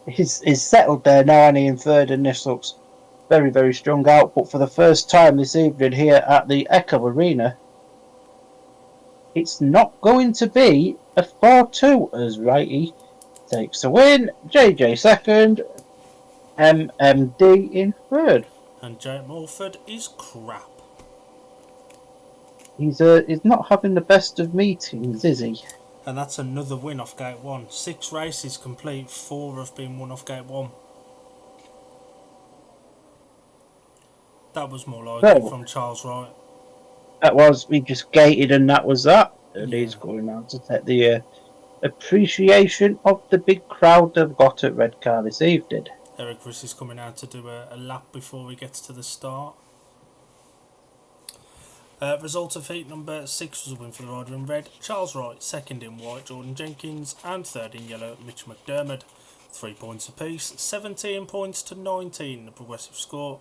He's settled there now, and he in third, and this looks very, very strong output for the first time this evening here at the Echo Arena. It's not going to be a 4-2 as Righty takes the win. JJ second, MMD in third. And Jake Mulford is crap. He's not having the best of meetings, is he? And that's another win off gate 1. 6 races complete, 4 have been won off gate 1. That was more like it from Charles Wright. That was, he just gated and that was that. And Yeah. he's going on to take the appreciation of the big crowd they've got at Redcar this evening. Eric Riss is coming out to do a lap before he gets to the start. Result of heat number 6 was a win for the rider in red. Charles Wright, second in white, Jordan Jenkins, and third in yellow, Mitch McDermott. 3 points apiece, 17 points to 19, the progressive score.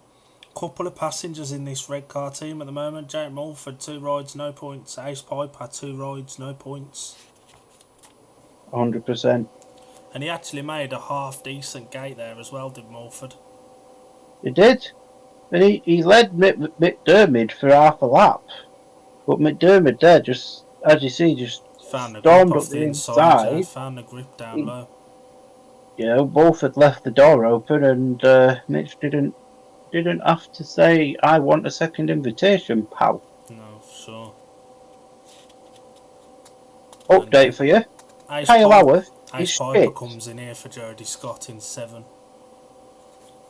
Couple of passengers in this Redcar team at the moment. Jake Mulford, 2 rides, no points. Ace Piper, 2 rides, no points. 100%. And he actually made a half decent gate there as well, did Mulford. He did. And he led McDermott for half a lap. But McDermott there just, as you see, just Found the grip stormed off up the the inside, inside. found the grip down low. You know, both had left the door open, and Mitch didn't have to say, "I want a second invitation, pal." No, for sure. Update for you. Kyle Howarth is Ace Piper shit. comes in here for Jody Scott in 7.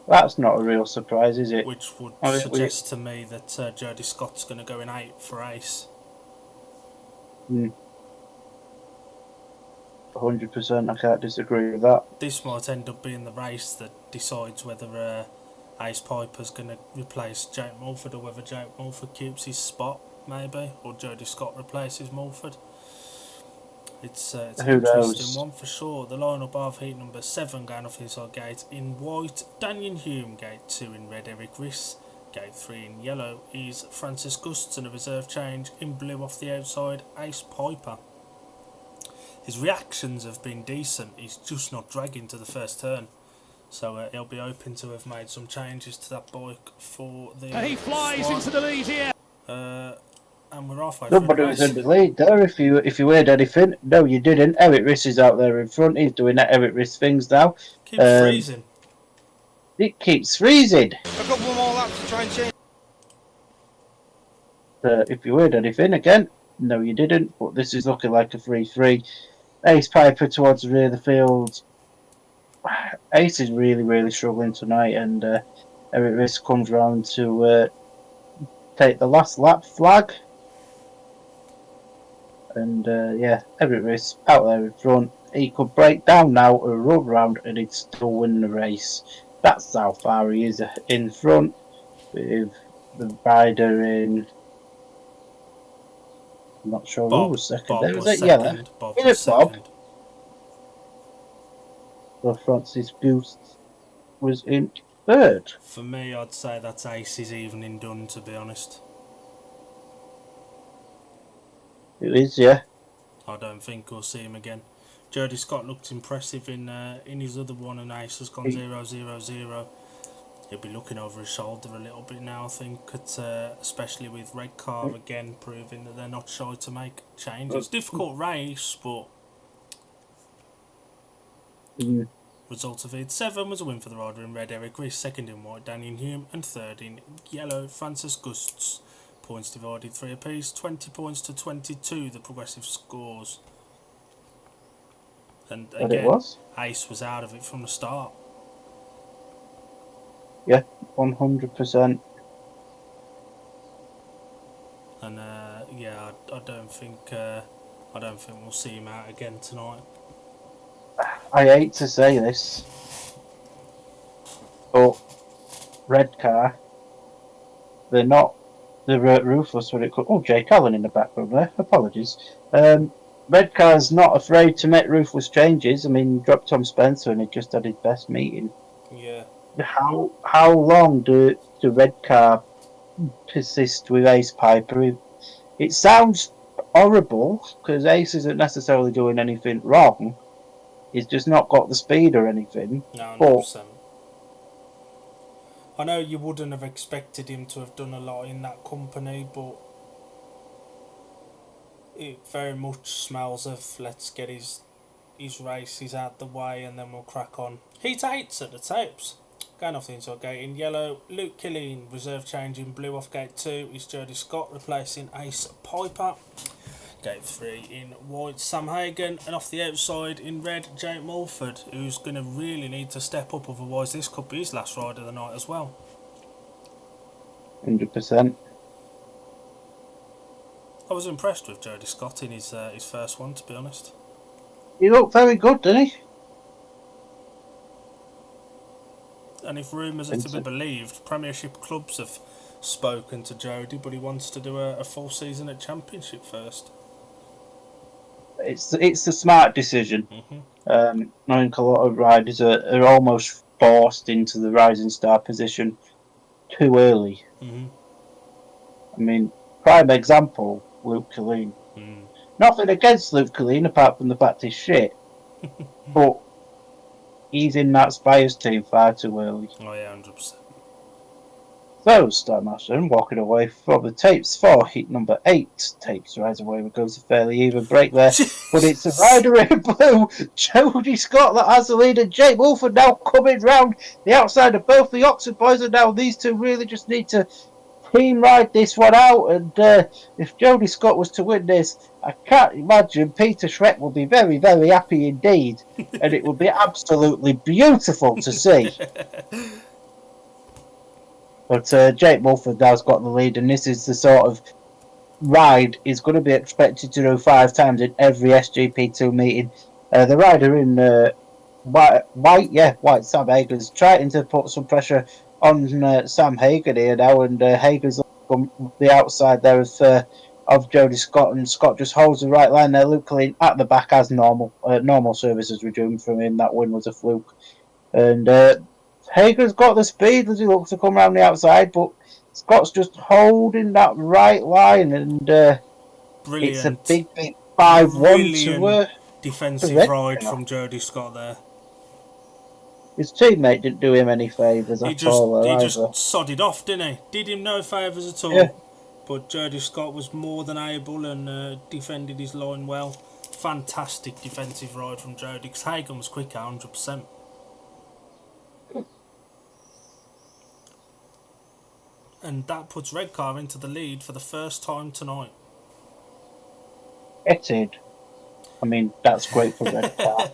That's not a real surprise, is it? Which would I mean, suggest to me that Jody Scott's going to go in 8 for Ace. 100%, I can't disagree with that. This might end up being the race that decides whether Ace Piper's going to replace Jake Mulford or whether Jake Mulford keeps his spot, maybe, or Jody Scott replaces Mulford. It's an interesting one for sure. The lineup of heat number 7 going off the inside gate in white, Daniel Hume, gate 2 in red, Eric Riss, gate 3 in yellow is Francis Gusts, and a reserve change in blue off the outside, Ace Piper. His reactions have been decent, he's just not dragging to the first turn. So he'll be hoping to have made some changes to that bike for the... He flies into the lead here. And we're halfway through Nobody the was race. in the lead there. If you heard anything, no, you didn't. Eric Riss is out there in front. He's doing that Eric Riss things now. Keeps freezing. It keeps freezing. I've got one more lap to try and change. If you heard anything again, no, you didn't. But this is looking like a 3-3. Ace Piper towards the rear of the field. Ace is really, really struggling tonight, and Eric Riss comes round to take the last lap flag. And yeah, Eric Riss out there in front. He could break down now and run round, and he'd still win the race. That's how far he is in front, with the rider in. I'm not sure who was second. Bob There was was it, second. yeah. Bob Is was it Bob? second. So Francis Goose was in third. For me, I'd say that's Ace's evening done, to be honest. It is, yeah. I don't think we'll see him again. Jody Scott looked impressive in his other one, and Ace has gone 0-0-0. He'll be looking over his shoulder a little bit now, I think, especially with Redcar again proving that they're not shy to make changes. Difficult race, but result of it 7 was a win for the rider in red, Eric Riss, second in white, Daniel Hume, and third in yellow, Francis Gusts. points divided 3 apiece. 20 points to 22, the progressive scores. And But it again, was. Ace was out of it from the start. Yeah, 100%. And yeah, I don't think we'll see him out again tonight. I hate to say this, but Redcar, they're not. They're ruthless when it comes. Oh, Jake Allen in the background there. Apologies. Redcar's not afraid to make ruthless changes. I mean, dropped Tom Spencer and he just had his best meeting. Yeah. How long do Redcar persist with Ace Piper? It sounds horrible because Ace isn't necessarily doing anything wrong. He's just not got the speed or anything. No, But 100%. I know you wouldn't have expected him to have done a lot in that company, but it very much smells of let's get his races out the way and then we'll crack on. Heat 8 at the tapes. Going off the inside gate in yellow, Luke Killeen, reserve change in blue off gate 2 is Jody Scott replacing Ace Piper. Gate 3 in white, Sam Hagan, and off the outside in red, Jake Mulford, who's going to really need to step up, otherwise this could be his last ride of the night as well. 100%. I was impressed with Jody Scott in his first one, to be honest. He looked very good, didn't he? And if rumours are to be believed, Premiership clubs have spoken to Jody, but he wants to do a full season at Championship first. It's the smart decision. Mm-hmm. I think a lot of riders are almost forced into the rising star position too early. Mm-hmm. I mean, prime example, Luke Killeen. Nothing against Luke Killeen apart from the fact he's shit. But he's in that Spires team far too early. Oh yeah, 100%. So, Stan Ashton walking away from the tapes for heat number 8. Tapes rise away, it goes a fairly even break there. But it's a rider in blue, Jody Scott, that has the lead, and Jake Wolford now coming round the outside of both the Oxford boys, and now these two really just need to team ride this one out. And if Jody Scott was to win this, I can't imagine Peter Schreck will be very, very happy indeed. And it would be absolutely beautiful to see. But Jake Mulford now's got the lead, and this is the sort of ride he's going to be expected to do 5 times in every SGP2 meeting. The rider in white, Sam Hagen's trying to put some pressure on Sam Hagen here now, and Hagen's on the outside there of Jody Scott, and Scott just holds the right line there. Luke Killeen at the back as normal. Normal services resumed from him. That win was a fluke. And Hager's got the speed as he looks to come around the outside, but Scott's just holding that right line, and it's a big 5-1 to defensive ride from Jody Scott there. His teammate didn't do him any favours at all. He just sodded off, didn't he? Did him no favours at all. Yeah. But Jody Scott was more than able and defended his line well. Fantastic defensive ride from Jody, because Hagen was quicker, 100%. And that puts Redcar into the lead for the first time tonight. It did. I mean, that's great for Redcar.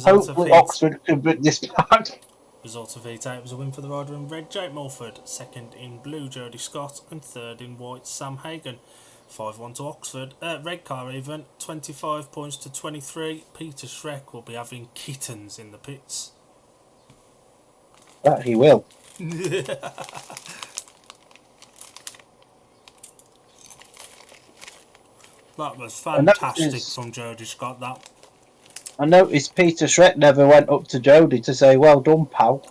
Hopefully Oxford can bring this back. Result of Heat 8 was a win for the rider in red, Jake Mulford. Second in blue, Jody Scott. And third in white, Sam Hagen. 5-1 to Oxford. Redcar even, 25 points to 23. Peter Schreck will be having kittens in the pits. That he will. That was fantastic from Jody Scott, that. I noticed Peter Schreck never went up to Jody to say, well done, pal.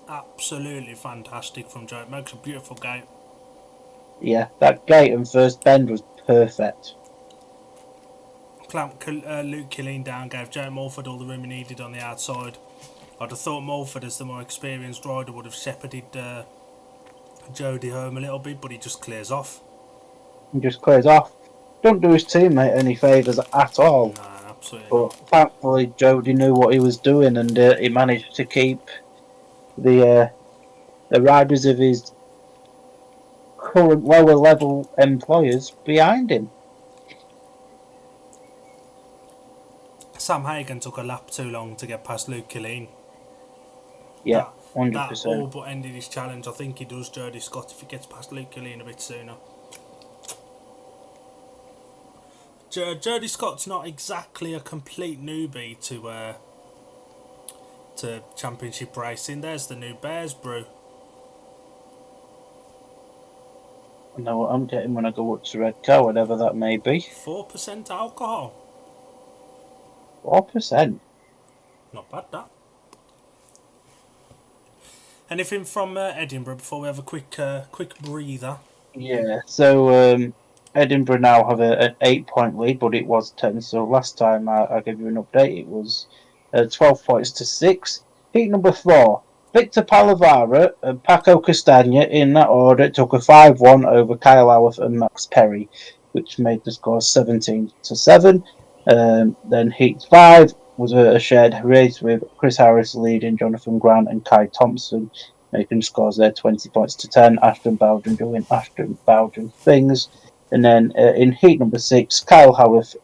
Absolutely fantastic from Jody. Makes a beautiful gate. Yeah, that gate and first bend was perfect. Clamped Luke Killeen down, gave Jake Mulford all the room he needed on the outside. I'd have thought Mulford, as the more experienced rider, would have shepherded Jody home a little bit, but he just clears off. He just clears off. Don't do his teammate any favours at all. No, absolutely but not. thankfully, Jody knew what he was doing, and he managed to keep the riders of his current lower level employers behind him. Sam Hagen took a lap too long to get past Luke Killeen. Yeah, That all 100%. but ended his challenge. I think he does Jody Scott if he gets past Luke Killeen a bit sooner. Jody Scott's not exactly a complete newbie to championship racing. There's the new Bears brew. I know what I'm getting when I go up to Redcar, whatever that may be. 4% alcohol. 4%. Not bad, that. Anything from Edinburgh before we have a quick breather? Yeah, so Edinburgh now have an 8-point lead, but it was 10. So last time I gave you an update, it was 12 points to 6. Heat number 4, Victor Palavara and Paco Castagna in that order took a 5-1 over Kyle Howarth and Max Perry, which made the score 17 to 7. Then Heat 5 was a shared race with Chris Harris leading Jonathan Grant and Kai Thompson, making scores there 20 points to 10. Ashton Bowden doing Ashton Bowden things. And then in heat number 6, Kyle Howarth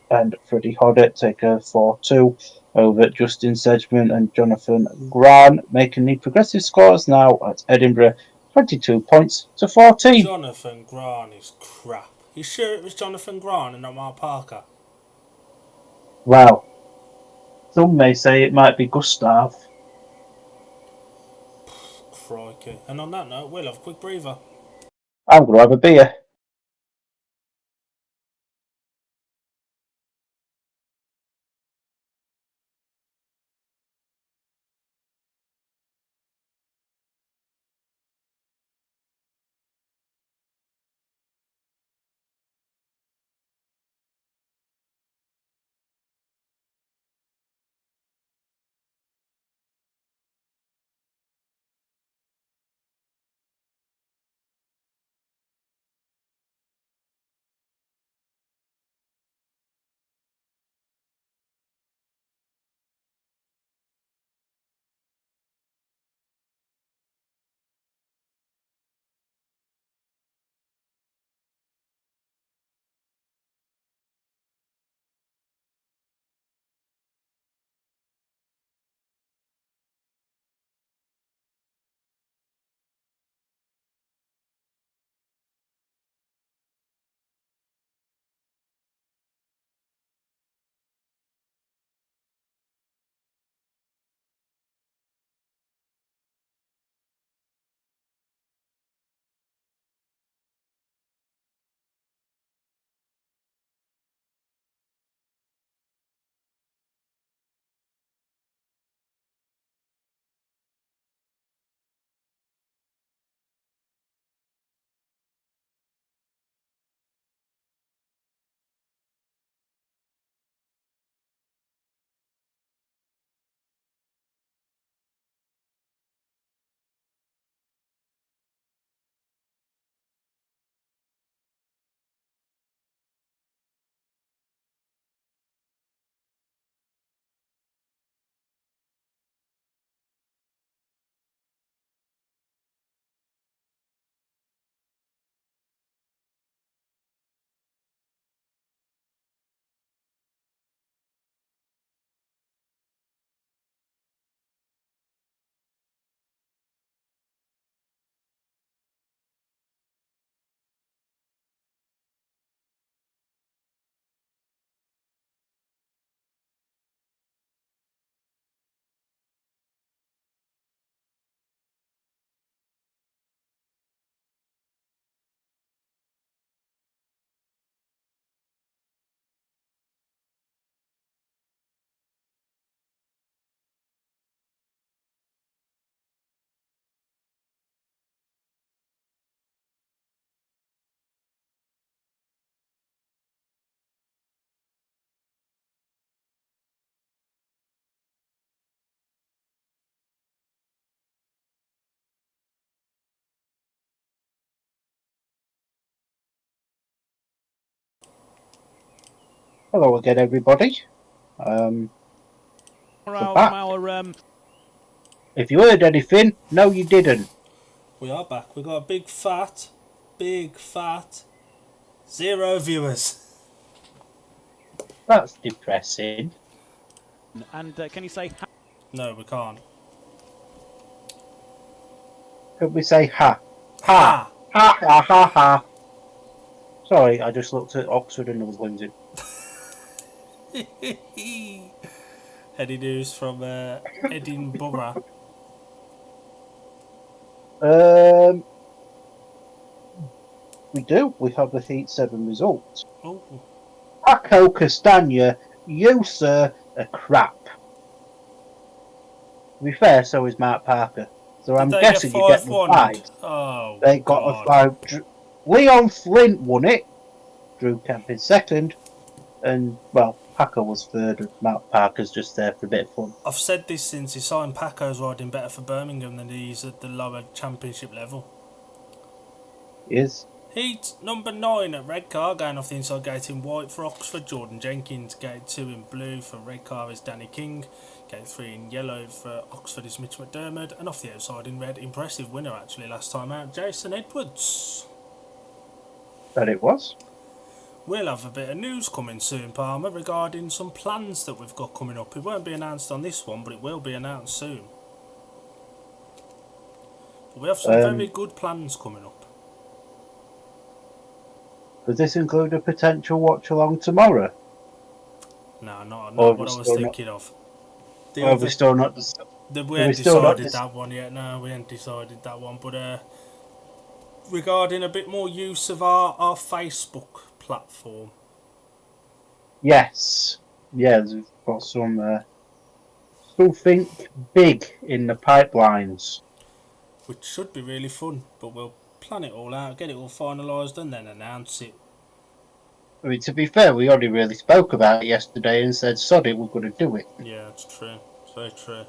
and Freddie Hodder take a 4-2 over Justin Sedgman and Jonathan Grant, making the progressive scores now at Edinburgh 22 points to 14. Jonathan Grant is crap. You sure it was Jonathan Grant and not Mark Parker? Wow. Some may say it might be Gustav. Crikey. And on that note, we'll have a quick breather. I'm going to have a beer. Hello again, everybody. We're back. If you heard anything, no, you didn't. We are back. We've got a big fat big fat 0 viewers. That's depressing. And can you say No, we can't. Could we say ha? Ha! Ha ha ha ha! Sorry, I just looked at Oxford and I was losing. Any news from Edinburgh? We do. We have the Heat 7 results. Oh, Paco Castagna, you, sir, are crap. To be fair, so is Mark Parker. So I'm did they guessing get you get the 5-1? five. Oh, They got God. a 5. Leon Flint won it. Drew Kemp in second. And, well, Paco was third, and Mark Parker's just there for a bit of fun. I've said this since he signed. Paco's riding better for Birmingham than he's at the lower championship level. He is. Heat number 9 at Redcar, going off the inside gate in white for Oxford. Jordan Jenkins. Gate 2 in blue for Redcar is Danny King. Gate 3 in yellow for Oxford is Mitch McDermott. And off the outside in red, impressive winner actually last time out, Jason Edwards. But it was. We'll have a bit of news coming soon, Palmer, regarding some plans that we've got coming up. It won't be announced on this one, but it will be announced soon. But we have some very good plans coming up. Does this include a potential watch along tomorrow? No, not Or what I was still thinking of. Or have we still not? We ain't decided that one yet. No, we ain't decided that one. But regarding a bit more use of our Facebook platform. Yes. Yeah, we've got some something big in the pipelines. Which should be really fun, but we'll plan it all out, get it all finalised, and then announce it. I mean, to be fair, we already really spoke about it yesterday and said, sod it, we're going to do it. Yeah, it's true. It's very true.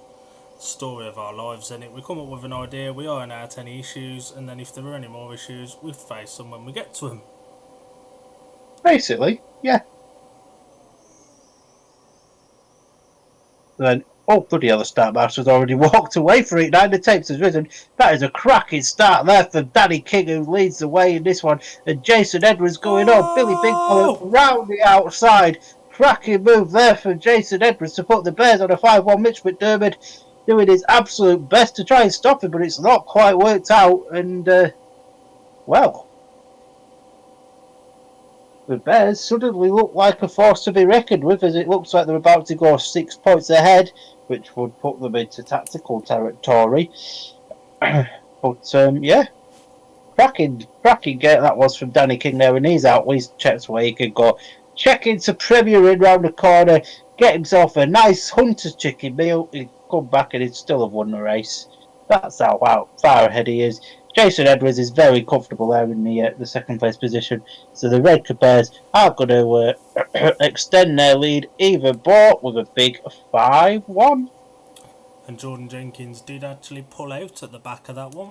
Story of our lives, isn't it? We come up with an idea, we iron out any issues, and then if there are any more issues, we face them when we get to them. Basically, yeah. Then, oh, bloody hell, the start master's already walked away for it. Now the tapes has risen. That is a cracking start there for Danny King, who leads the way in this one. And Jason Edwards going on. Billy Big Ball round the outside. Cracking move there for Jason Edwards to put the Bears on a 5-1. Mitch McDermott doing his absolute best to try and stop him, but it's not quite worked out. And, well, the Bears suddenly look like a force to be reckoned with, as it looks like they're about to go 6 points ahead, which would put them into tactical territory. But, yeah, cracking gate that was from Danny King there, and he's out. At least checks where he can go. Check into Premier in round the corner, get himself a nice Hunter's chicken meal. He'd come back and he'd still have won the race. That's how far ahead he is. Jason Edwards is very comfortable there in the second place position. So the Redcar Bears are going to extend their lead even more with a big 5-1. And Jordan Jenkins did actually pull out at the back of that one.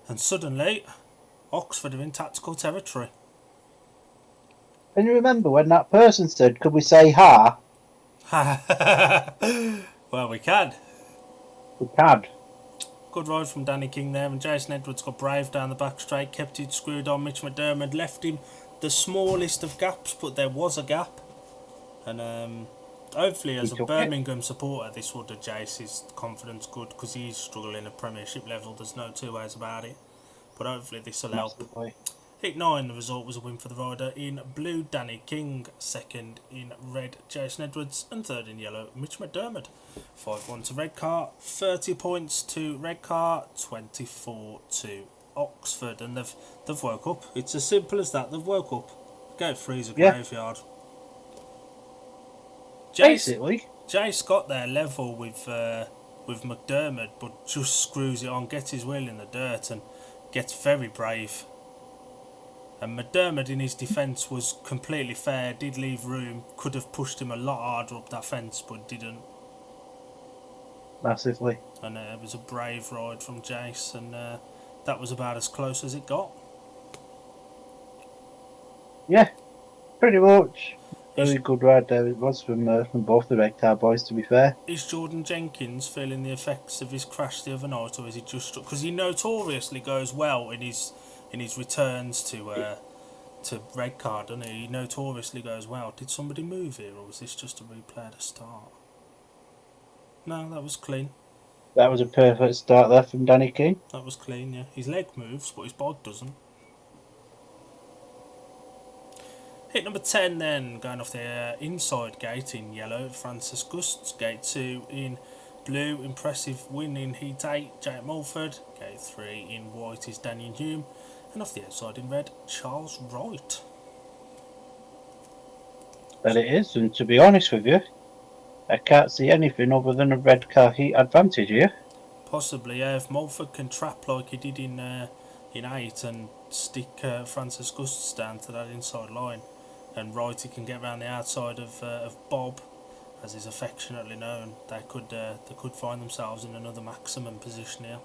And suddenly, Oxford are in tactical territory. Can you remember when that person said, could we say ha? Well, we can. We can. Good ride from Danny King there, and Jason Edwards got brave down the back straight, kept it screwed on. Mitch McDermott left him the smallest of gaps, but there was a gap. And hopefully, as a Birmingham supporter, this would have Jace's confidence good, because he's struggling at Premiership level. There's no two ways about it. But hopefully, this will help. Heat 9, the result was a win for the rider in blue, Danny King. Second in red, Jason Edwards. And third in yellow, Mitch McDermott. 5-1 to Redcar, 30 points to Redcar, 24 to Oxford. And they've woke up. It's as simple as that. They've woke up. Gate 3's a graveyard. Jace got their level with McDermott, but just screws it on, gets his wheel in the dirt and gets very brave. And McDermott in his defence was completely fair, did leave room, could have pushed him a lot harder up that fence, but didn't. Massively. And it was a brave ride from Jace, and that was about as close as it got. Yeah, pretty much. Very good ride there it was from both the Redcar boys, to be fair. Is Jordan Jenkins feeling the effects of his crash the other night, or is he just... Because he notoriously goes well in his in his returns to Redcar, doesn't he? He notoriously goes, "Wow, did somebody move here, or was this just a replay at the start?" No, that was clean. That was a perfect start there from Danny King. That was clean, yeah. His leg moves, but his bod doesn't. Hit number 10 then, going off the inside gate in yellow, Francis Gusts. Gate 2 in blue, impressive win in Heat 8, Jake Mulford. Gate 3 in white is Daniel Hume. And off the outside in red, Charles Wright. That it is, and to be honest with you, I can't see anything other than a red car heat advantage here. Possibly, yeah, if Mulford can trap like he did in 8 and stick Francis Gusts down to that inside line, and Wrighty can get around the outside of Bob, as is affectionately known, they could find themselves in another maximum position here.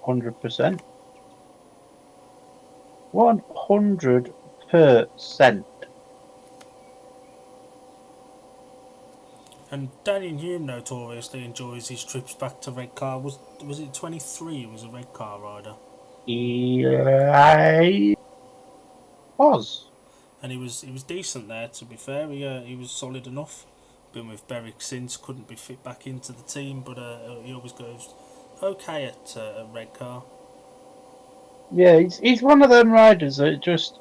100%. 100%. And Daniel Hume notoriously enjoys his trips back to Redcar. Was it 23? He was a Redcar rider. Yeah, I was. And he was decent there. To be fair, he was solid enough. Been with Berwick since, couldn't be fit back into the team, but he always goes okay at Redcar. Yeah, he's one of them riders that just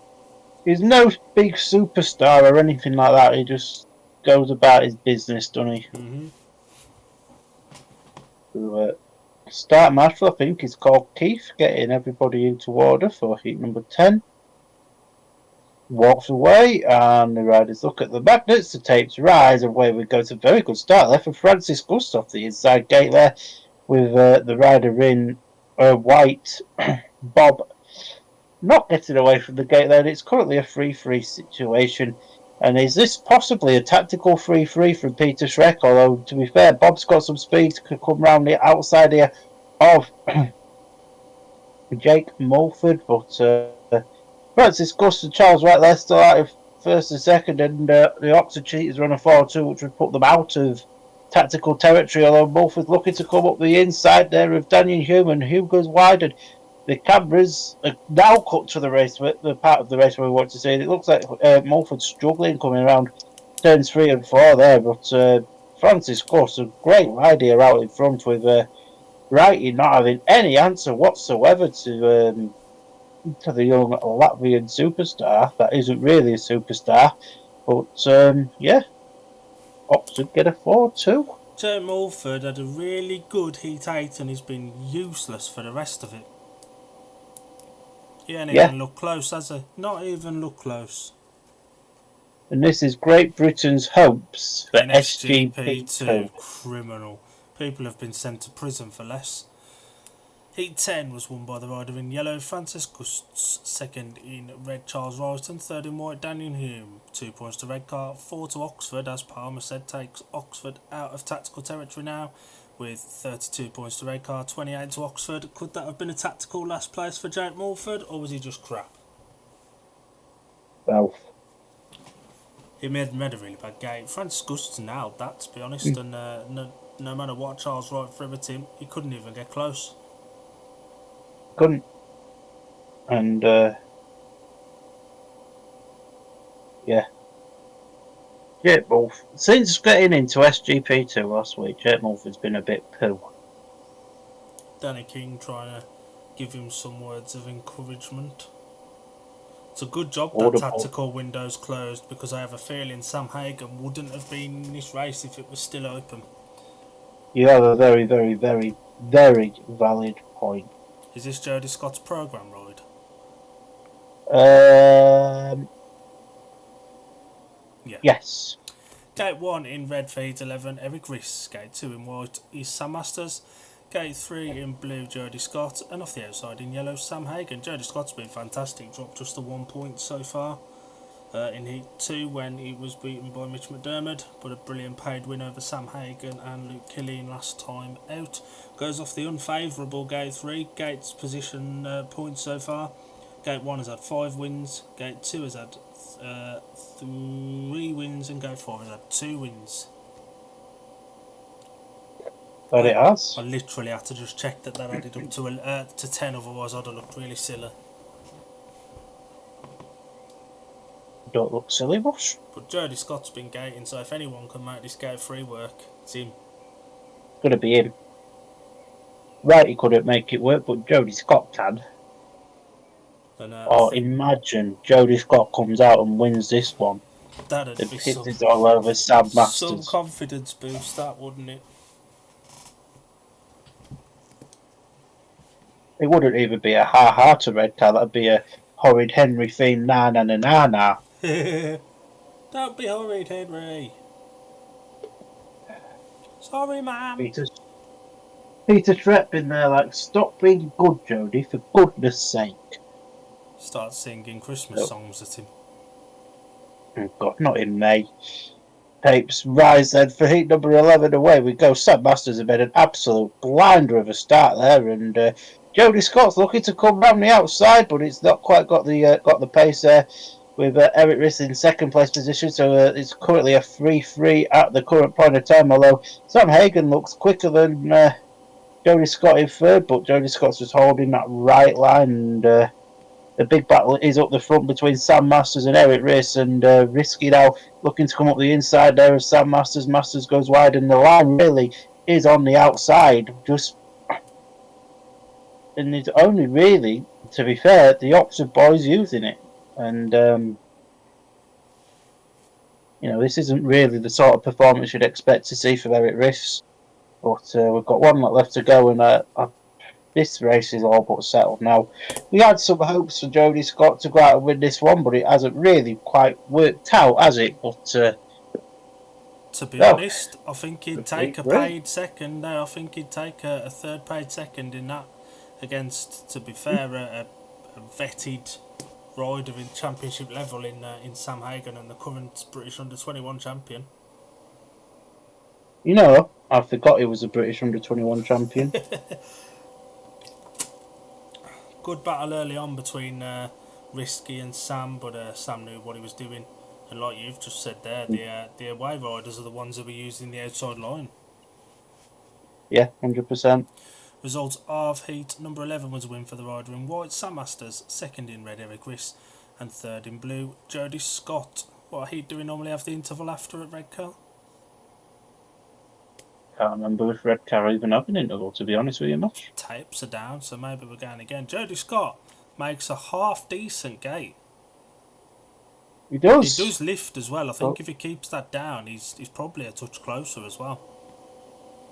he's no big superstar or anything like that. He just goes about his business, doesn't he? Mm-hmm. Start match, I think, is called Keith, getting everybody into order for heat number 10. Walks away, and the riders look at the magnets, the tapes rise, and away we go. It's a very good start there for Francis Gustav, the inside gate there, with the rider in white, Bob, not getting away from the gate there. It's currently a 3-3 situation. And is this possibly a tactical 3-3 from Peter Schreck? Although, to be fair, Bob's got some speed to come round the outside here of Jake Mulford, but Francis Gus and Charles Wright there still out of first and second, and the Oxford Cheetahs run a 4-2, which would put them out of tactical territory, although Mulford's looking to come up the inside there of Daniel Hume, and Hume goes wide, and the cameras are now cut to the race, the part of the race where we want to see it. It looks like Mulford's struggling coming around turns 3 and 4 there, but Francis Gus, a great idea out in front with Wrighty not having any answer whatsoever to the young Latvian superstar. That isn't really a superstar, but yeah, Oxford get a 4-2. Jake Mulford had a really good Heat 8 and he's been useless for the rest of it. He ain't even look close, has he? Not even look close. And this is Great Britain's hopes for In SGP2. Criminal. People have been sent to prison for less. Heat 10 was won by the rider in yellow, Francis Gusts. Second in red, Charles Wright. And third in white, Daniel Hume. 2 points to Redcar, 4 to Oxford, as Palmer said, takes Oxford out of tactical territory now, with 32 points to Redcar, 28 to Oxford. Could that have been a tactical last place for Jake Mulford, or was he just crap? Both. He made a really bad game. Francis Gusts nailed that, to be honest, and no matter what Charles Wright threw at him, he couldn't even get close. Couldn't. And yeah. Jake Mulford, since getting into SGP2 last week, Jake Mulford's been a bit poo. Danny King trying to give him some words of encouragement. It's a good job that tactical window's closed, because I have a feeling Sam Hagan wouldn't have been in this race if it was still open. You have a very, very, very, very valid point. Is this Jody Scott's programme ride? Yeah. Yes. Gate 1 in red for Heat 11, Eric Riss. Gate 2 in white is Sam Masters. Gate 3 in blue, Jody Scott. And off the outside in yellow, Sam Hagan. Jody Scott's been fantastic, dropped just the 1 point so far in Heat 2 when he was beaten by Mitch McDermott, but a brilliant paid win over Sam Hagan and Luke Killian last time out. Goes off the unfavourable Gate 3. Gate's position points so far. Gate 1 has had 5 wins, Gate 2 has had 3 wins, and Gate 4 has had 2 wins. But it has. I literally had to just check that added up to 10, otherwise I'd have looked really silly. Don't look silly, Bush. But Jody Scott's been gating, so if anyone can make this gate free work, it's him. Could have been him. Right, he couldn't make it work, but Jody Scott can. And, Imagine Jody Scott comes out and wins this one. that'd The be pisses all over Sam some Masters. confidence boost, that wouldn't it? It wouldn't even be a ha-ha to Redcar. That'd be a horrid Henry theme na-na-na-na-na. Don't be horrid, Henry. Sorry, ma'am. Peter Trepp in there like, stop being good, Jody, for goodness sake. Start singing Christmas songs at him. Oh God, not in May. Tapes rise then for heat number 11 away. We go. Sam Masters have made an absolute blinder of a start there, and Jody Scott's looking to come round the outside, but it's not quite got the pace there. With Eric Riss in second place position, so it's currently a 3-3 at the current point of time. Although Sam Hagen looks quicker than Jody Scott in third, but Jody Scott's just holding that right line, and the big battle is up the front between Sam Masters and Eric Riss, and Risky now looking to come up the inside there of Sam Masters. Masters goes wide, and the line really is on the outside. And it's only really, to be fair, the Oxford boys using it. And, this isn't really the sort of performance you'd expect to see from Eric Riss. But we've got one left to go, and this race is all but settled now. We had some hopes for Jody Scott to go out and win this one, but it hasn't really quite worked out, has it? But to be honest, I think he'd take a paid second. No, I think he'd take a third paid second in that against, to be fair, a vetted rider in championship level in Sam Hagen and the current British under-21 champion. I forgot he was a British under-21 champion. Good battle early on between Risky and Sam, but Sam knew what he was doing. And like you've just said there, the away riders are the ones that were using the outside line. Yeah, 100%. Result of heat number 11 was a win for the rider in white, Sam Masters, second in red, Eric Riss, and third in blue, Jody Scott. What heat do we normally have the interval after at Redcar? Can't remember if Redcar even have an interval, to be honest with you, much. Tapes are down, so maybe we're going again. Jody Scott makes a half decent gate. He does. He does lift as well. I think if he keeps that down, he's probably a touch closer as well.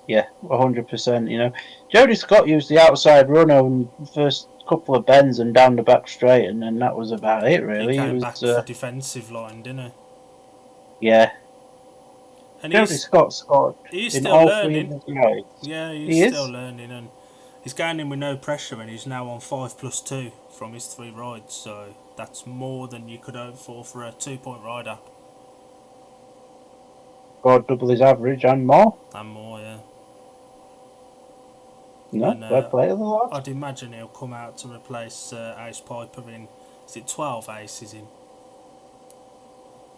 Yeah, 100%. Jody Scott used the outside run on the first couple of bends and down the back straight, and then that was about it, really. He came back for defensive line, didn't he? Yeah. And Jody Scott scored he's in still all learning. 3 rides. Yeah, he's still learning, and he's going in with no pressure, and he's now on 5+2 from his 3 rides, so that's more than you could hope for a 2-point rider. Scored double his average and more. And more, yeah. No, fair play to the lad. I'd imagine he'll come out to replace Ace Piper in, is it 12 aces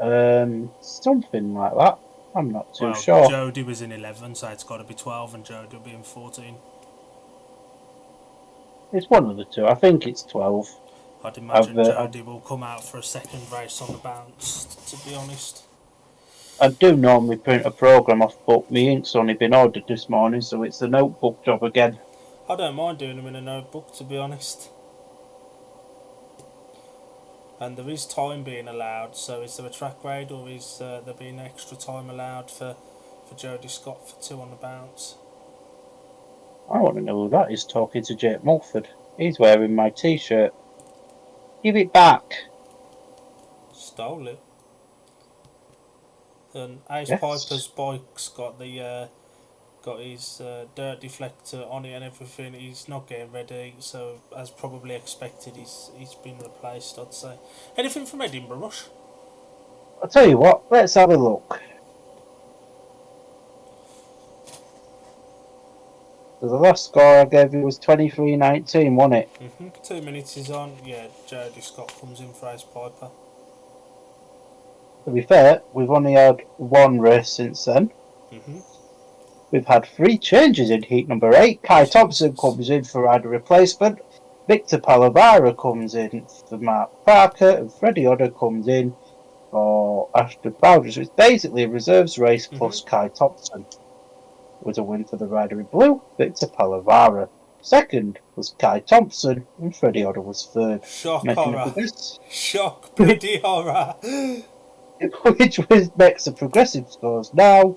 in? Something like that. I'm not too Well, sure. Jody was in 11, so it's got to be 12, and Jody will be in 14. It's one of the two. I think it's 12. I'd imagine Jody will come out for a second race on the bounce, to be honest. I do normally print a programme off, but my ink's only been ordered this morning, so it's a notebook job again. I don't mind doing them in a notebook, to be honest. And there is time being allowed, so is there a track grade, or is there being extra time allowed for Jody Scott for 2 on the bounce? I want to know who that is talking to Jake Mulford. He's wearing my t-shirt. Give it back. Stole it. And Ace Yes. Piper's bike's got his dirt deflector on it and everything. He's not getting ready, so as probably expected, he's been replaced, I'd say. Anything from Edinburgh, Rush? I'll tell you what, let's have a look. So the last score I gave you was 23-19, wasn't it? 2 minutes is on. Yeah, Jody Scott comes in for Ace Piper. To be fair, we've only had one race since then. We've had 3 changes in heat number 8. Kai Thompson comes in for rider replacement. Victor Palavara comes in for Mark Parker, and Freddie Odder comes in for Ashton Bowders. It's basically a reserves race plus Kai Thompson. Was a win for the rider in blue, Victor Palavara. Second was Kai Thompson, and Freddie Odder was third. Shock Making horror. it progress, Shock bloody horror. which makes the progressive scores now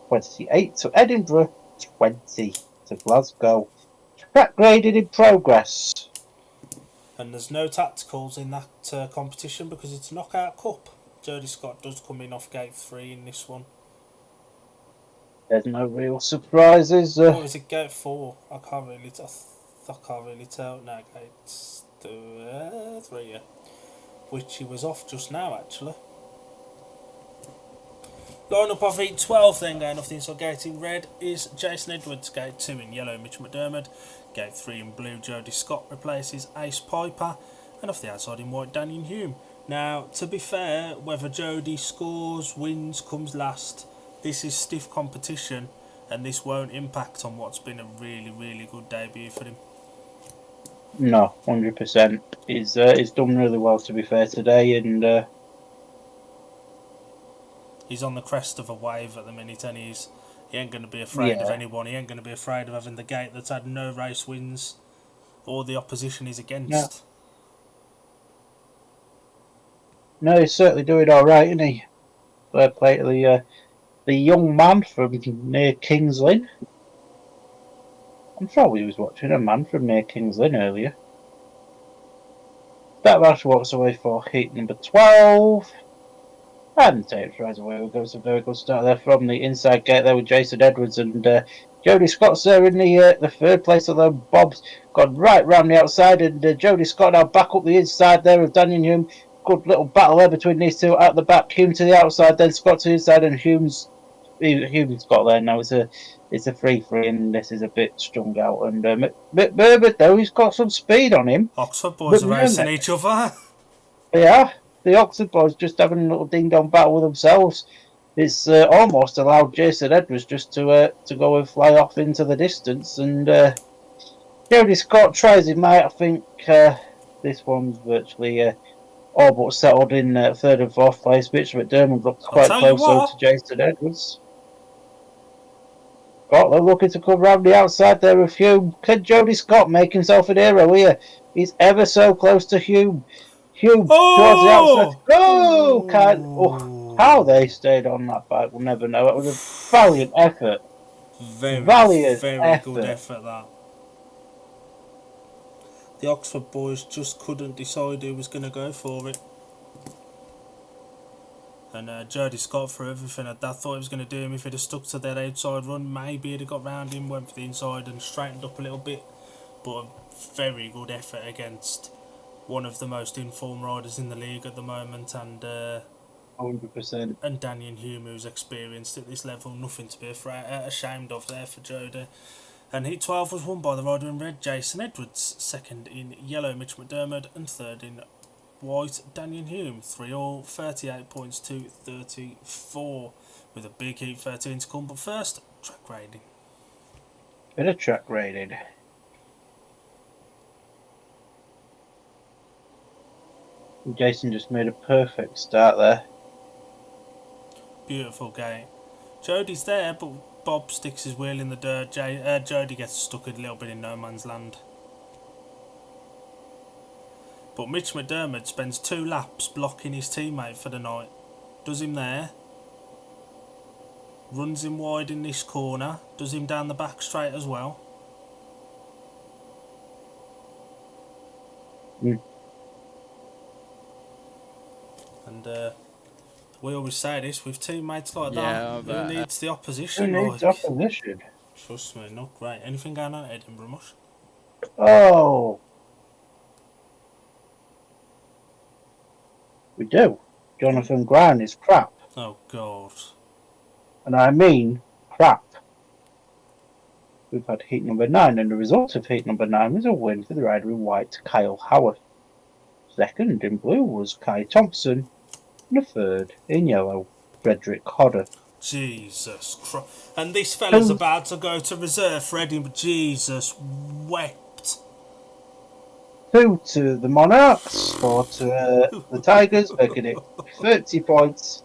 28 to Edinburgh, 20 to Glasgow. Track grading in progress. And there's no tacticals in that competition because it's Knockout Cup. Jody Scott does come in off gate 3 in this one. There's no real surprises. Or is it gate 4? I can't really tell. No, gate 3, yeah. Which he was off just now, actually. Line up off heat 12 then, going off the inside gate in red is Jason Edwards. Gate 2 in yellow, Mitch McDermott. Gate 3 in blue, Jody Scott replaces Ace Piper. And off the outside in white, Daniel Hume. Now, to be fair, whether Jody scores, wins, comes last, this is stiff competition, and this won't impact on what's been a really, really good debut for him. No, 100%. He's done really well, to be fair, today, and he's on the crest of a wave at the minute, and he ain't going to be afraid of Yeah. anyone. He ain't going to be afraid of having the gate that's had no race wins or the opposition he's against. No, he's certainly doing all right, isn't he? Fair play to the young man from near King's Lynn. I'm sure we was watching a man from near King's Lynn earlier. That Rash walks away for heat number 12. And takes right away. We've got a very good start there from the inside gate there with Jason Edwards and Jody Scott's there in the third place, although Bob's gone right round the outside, and Jody Scott now back up the inside there with Daniel Hume. Good little battle there between these two at the back. Hume to the outside, then Scott to the inside, and Hume's got there now. It's a 3-3, and this is a bit strung out. And McDermott though, he's got some speed on him. Oxford boys are racing each other. Yeah, the Oxford boys just having a little ding-dong battle with themselves. It's almost allowed Jason Edwards just to go and fly off into the distance. And Jody Scott tries his might. I think this one's virtually all but settled in third and fourth place. Mitch McDermott looks quite close to Jason Edwards. Scott, they're looking to come round the outside there with Hume. Can Jody Scott make himself an hero here? He's ever so close to Hume. Hume towards the outside. How they stayed on that bike, we'll never know. It was a valiant effort. Very good effort, that. The Oxford boys just couldn't decide who was going to go for it. And Jody Scott, for everything I thought he was going to do him, if he'd have stuck to that outside run, maybe he'd have got round him, went for the inside and straightened up a little bit. But a very good effort against one of the most informed riders in the league at the moment, and 100%. And Daniel Hume, who's experienced at this level, nothing to be ashamed of there for Jody. And heat 12 was won by the rider in red, Jason Edwards. Second in yellow, Mitch McDermott, and third in white, Daniel Hume. 3-all, 38 points to 34, with a big heat 13 to come. But first, track grading. Bit of track grading. Jason just made a perfect start there. Beautiful gate. Jody's there, but Bob sticks his wheel in the dirt. Jody gets stuck a little bit in no man's land. But Mitch McDermott spends 2 laps blocking his teammate for the night. Does him there. Runs him wide in this corner. Does him down the back straight as well. And we always say this with teammates like that. Who needs the opposition? Who needs opposition? Trust me, not great. Anything going on at Edinburgh, much? Oh. We do. Jonathan Grant is crap. Oh, God. And I mean crap. We've had heat number 9, and the result of heat number 9 was a win for the rider in white, Kyle Howard. Second in blue was Kai Thompson, and the third in yellow, Frederick Hodder. Jesus Christ. And this fella's about to go to reserve for Edinburgh. Jesus wept. 2 to the Monarchs, 4 to the Tigers, making it 30 points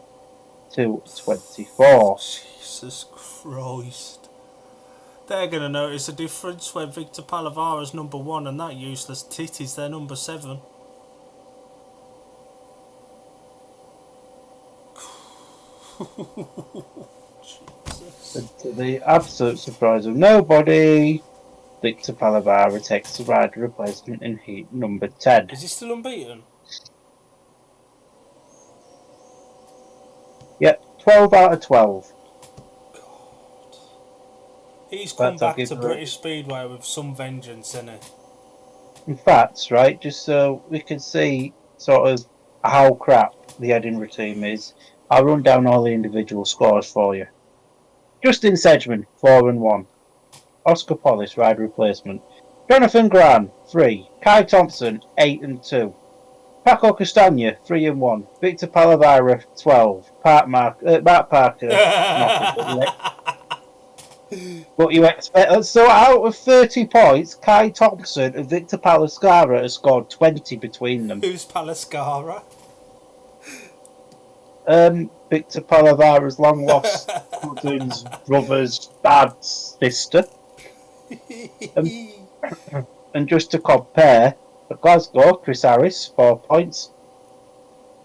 to 24. Jesus Christ. They're going to notice a difference when Victor Palavara's number 1 and that useless tit is their number 7. And to the absolute surprise of nobody, Victor Palavara takes the rider replacement in heat number 10. Is he still unbeaten? Yep, 12 out of 12. He's come That's how back to good British Speedway with some vengeance, isn't he? In fact, right, just so we can see sort of how crap the Edinburgh team is, I'll run down all the individual scores for you. Justin Sedgman, 4 and 1. Oscar Pollis, rider replacement. Jonathan Gran, 3. Kai Thompson, 8 and 2. Paco Castagna, 3 and 1. Victor Palavara, 12. Mark Parker, nothing. But you expect so out of 30 points, Kai Thompson and Victor Palascara have scored 20 between them. Who's Palascara? Victor Palavara's long lost cousin's brother's dad's sister. And just to compare, at Glasgow, Chris Harris, 4 points.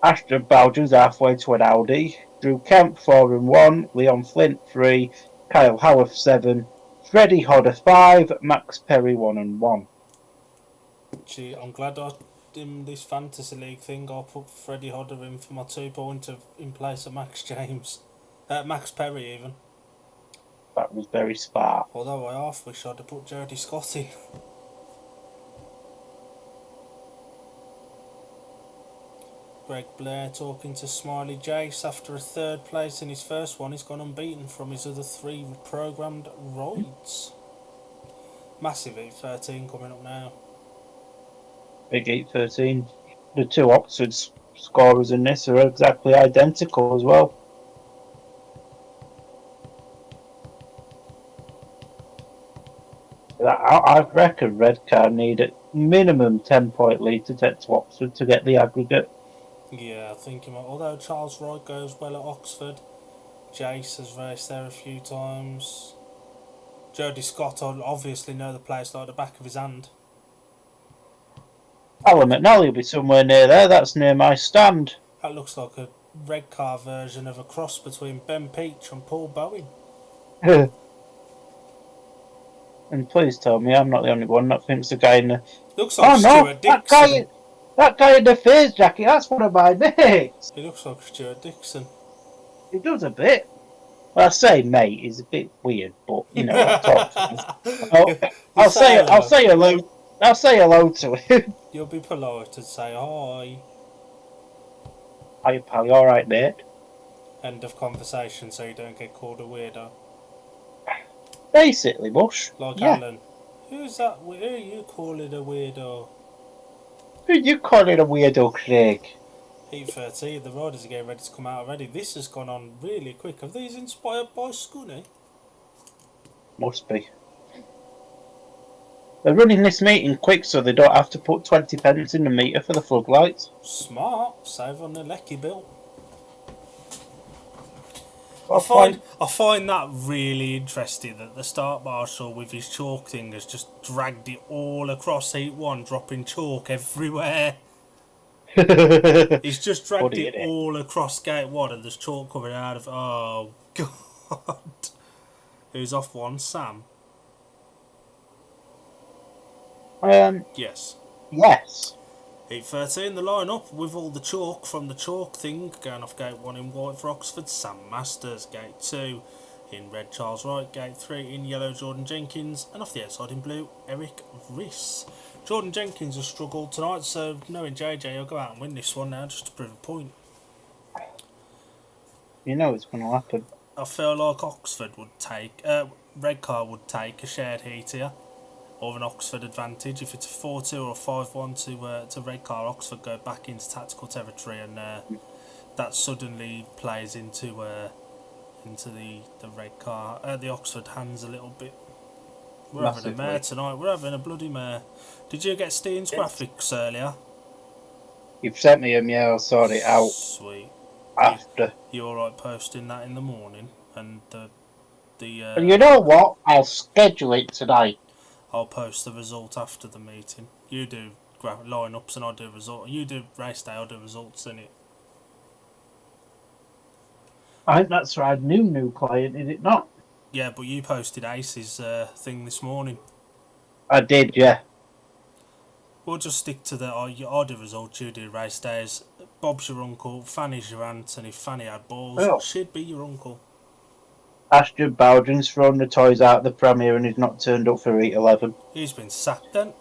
Ashton Bowden's halfway to an Audi. Drew Kemp, 4 and 1. Leon Flint, 3. Kyle Howarth, 7. Freddie Hodder, 5. Max Perry, 1 and 1. Gee, I'm glad I in this fantasy league thing I put Freddie Hodder in for my 2-pointer in place of Max James. Max Perry even. That was very smart. Although I half wish I'd have put Jody Scott in. Greg Blair talking to Smiley Jace after a 3rd place in his first one. He's gone unbeaten from his other 3 programmed rides. Massive 8-13 coming up now. Big 8-13. The 2 Oxford scorers in this are exactly identical as well. I reckon Redcar need a minimum 10-point lead to take to Oxford to get the aggregate. Yeah, I think he might. Although Charles Wright goes well at Oxford, Jace has raced there a few times. Jody Scott obviously know the place like the back of his hand. Alan McNally will be somewhere near there. That's near my stand. That looks like a Redcar version of a cross between Ben Peach and Paul Bowen. And please tell me I'm not the only one that thinks the guy in the... Looks like Stuart Dixon. That guy in the face jacket, that's one of my mates. He looks like Stuart Dixon. He does a bit. Well, I say mate, he's a bit weird, but you know, I'll say hello. I'll say hello to him. You'll be polite and say hi. Hi, pal. You all right, mate? End of conversation, so you don't get called a weirdo. Basically, Bush. Like yeah. Alan. Who's that? Who are you calling a weirdo? Who you calling a weirdo, Craig? Heat 13, the riders are getting ready to come out already. This has gone on really quick. Are these inspired by Scunny? Must be. They're running this meeting quick so they don't have to put 20 pence in the meter for the floodlights. Smart. Save on the lecky bill. I find that really interesting that the start marshal with his chalk thing has just dragged it all across Heat 1, dropping chalk everywhere. He's just dragged it all across Gate 1 and there's chalk coming out of... Oh, God. Who's off one? Sam? Yes. Yes. Heat 13, the line-up with all the chalk from the chalk thing. Going off Gate 1 in white for Oxford, Sam Masters. Gate 2 in red, Charles Wright. Gate 3 in yellow, Jordan Jenkins. And off the outside in blue, Eric Riss. Jordan Jenkins has struggled tonight, so knowing JJ, he'll go out and win this one now just to prove a point. You know it's going to happen. I feel like Oxford would take... Redcar would take a shared heat here. Or an Oxford advantage. If it's a 4-2 or a 5-1 to Redcar, Oxford go back into tactical territory, and that suddenly plays into into the Redcar, the Oxford hands a little bit. We're Massively. having a mare tonight. We're having a bloody mare. Did you get Steen's graphics earlier? You've sent me them, yeah, I'll sort it out Sweet. after. You alright posting that in the morning? And And you know what? I'll schedule it tonight. I'll post the result after the meeting. You do lineups and I'll do result. You do race day, I'll do results, innit? I think that's our new client, is it not? Yeah, but you posted Ace's thing this morning. I did, yeah. We'll just stick to I'll do results, you do race days. Bob's your uncle, Fanny's your aunt, and if Fanny had balls, Oh. she'd be your uncle. Ashton Bowden's thrown the toys out of the Premier and he's not turned up for Heat 11. He's been sacked then.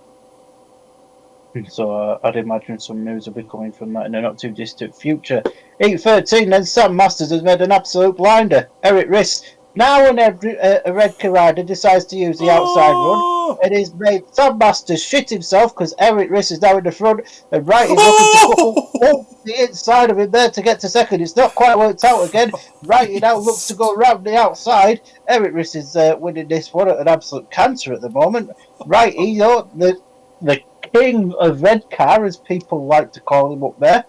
So I'd imagine some news will be coming from that in a not too distant future. Heat 13, then Sam Masters has made an absolute blinder. Eric Riss. Now when a Redcar rider decides to use the outside run, and he's made Sam Masters shit himself because Eric Riss is now in the front and Wright is looking to go up the inside of him there to get to second. It's not quite worked out again. Wright now looks to go round the outside. Eric Riss is winning this one at an absolute canter at the moment. Wright, the king of Redcar, as people like to call him up there.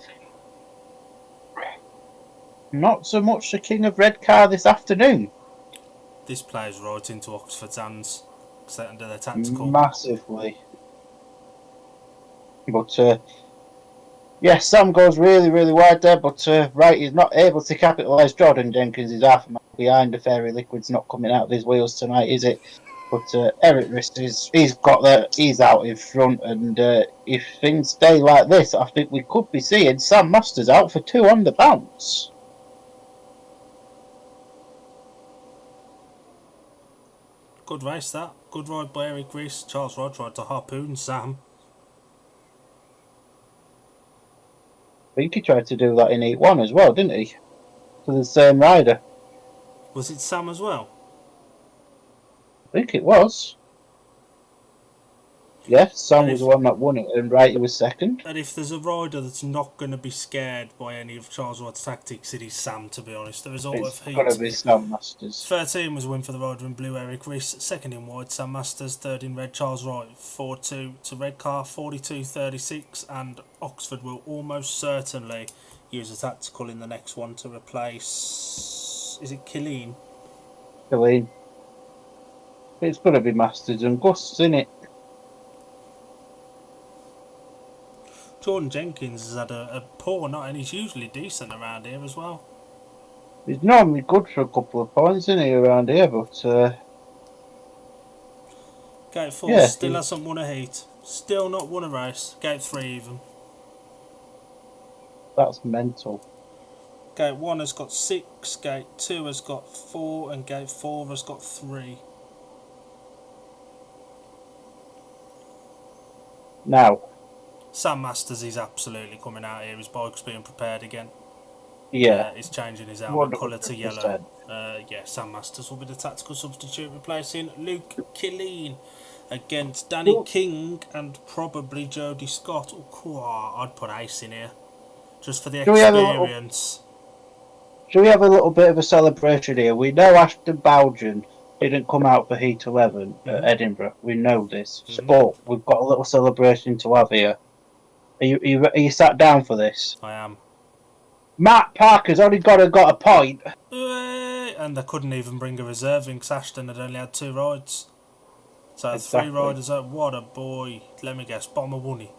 Not so much the king of Redcar this afternoon. This plays right into Oxford's hands under their tactical. Massively. But, yes, Sam goes really, really wide there, but Wright is not able to capitalise. Jordan Jenkins is half a mile behind. The Fairy Liquid's not coming out of his wheels tonight, is it? But Eric Rist he's out in front, and if things stay like this, I think we could be seeing Sam Masters out for 2 on the bounce. Good race that. Good ride by Eric Rees. Charles Rod tried to harpoon Sam. I think he tried to do that in Heat 1 as well, didn't he? To the same rider. Was it Sam as well? I think it was. Yes, Sam was the one that won it, and Wright was second. And if there's a rider that's not going to be scared by any of Charles Rod's tactics, it is Sam, to be honest. The result It's of Heat got to be Sam Masters. 13 was a win for the rider in blue, Eric Rees. Second in white, Sam Masters. Third in red, Charles Wright. 4-2 to Redcar, 42-36. And Oxford will almost certainly use a tactical in the next one to replace... Is it Killeen? Killeen. It's got to be Masters and Gus, isn't it? Jordan Jenkins has had a poor night, and he's usually decent around here as well. He's normally good for a couple of points, isn't he, around here, but... Gate 4 yeah, still hasn't won a heat. Still not won a race. Gate 3 even. That's mental. Gate 1 has got 6, Gate 2 has got 4, and Gate 4 has got 3. Now... Sam Masters is absolutely coming out here. His bike's being prepared again. Yeah. He's changing his helmet colour to 100%. yellow. Yeah, Sam Masters will be the tactical substitute, replacing Luke Killeen against Danny King and probably Jody Scott. Oh, I'd put Ace in here just for the experience. Should we have a little bit of a celebration here? We know Ashton Bowden didn't come out for Heat 11 at Edinburgh. We know this. But we've got a little celebration to have here. Are you sat down for this? I am. Matt Parker's only got a point. And they couldn't even bring a reserve in because Ashton had only had 2 rides. So Exactly. 3 riders out. What a boy. Let me guess. Bomber Woonie.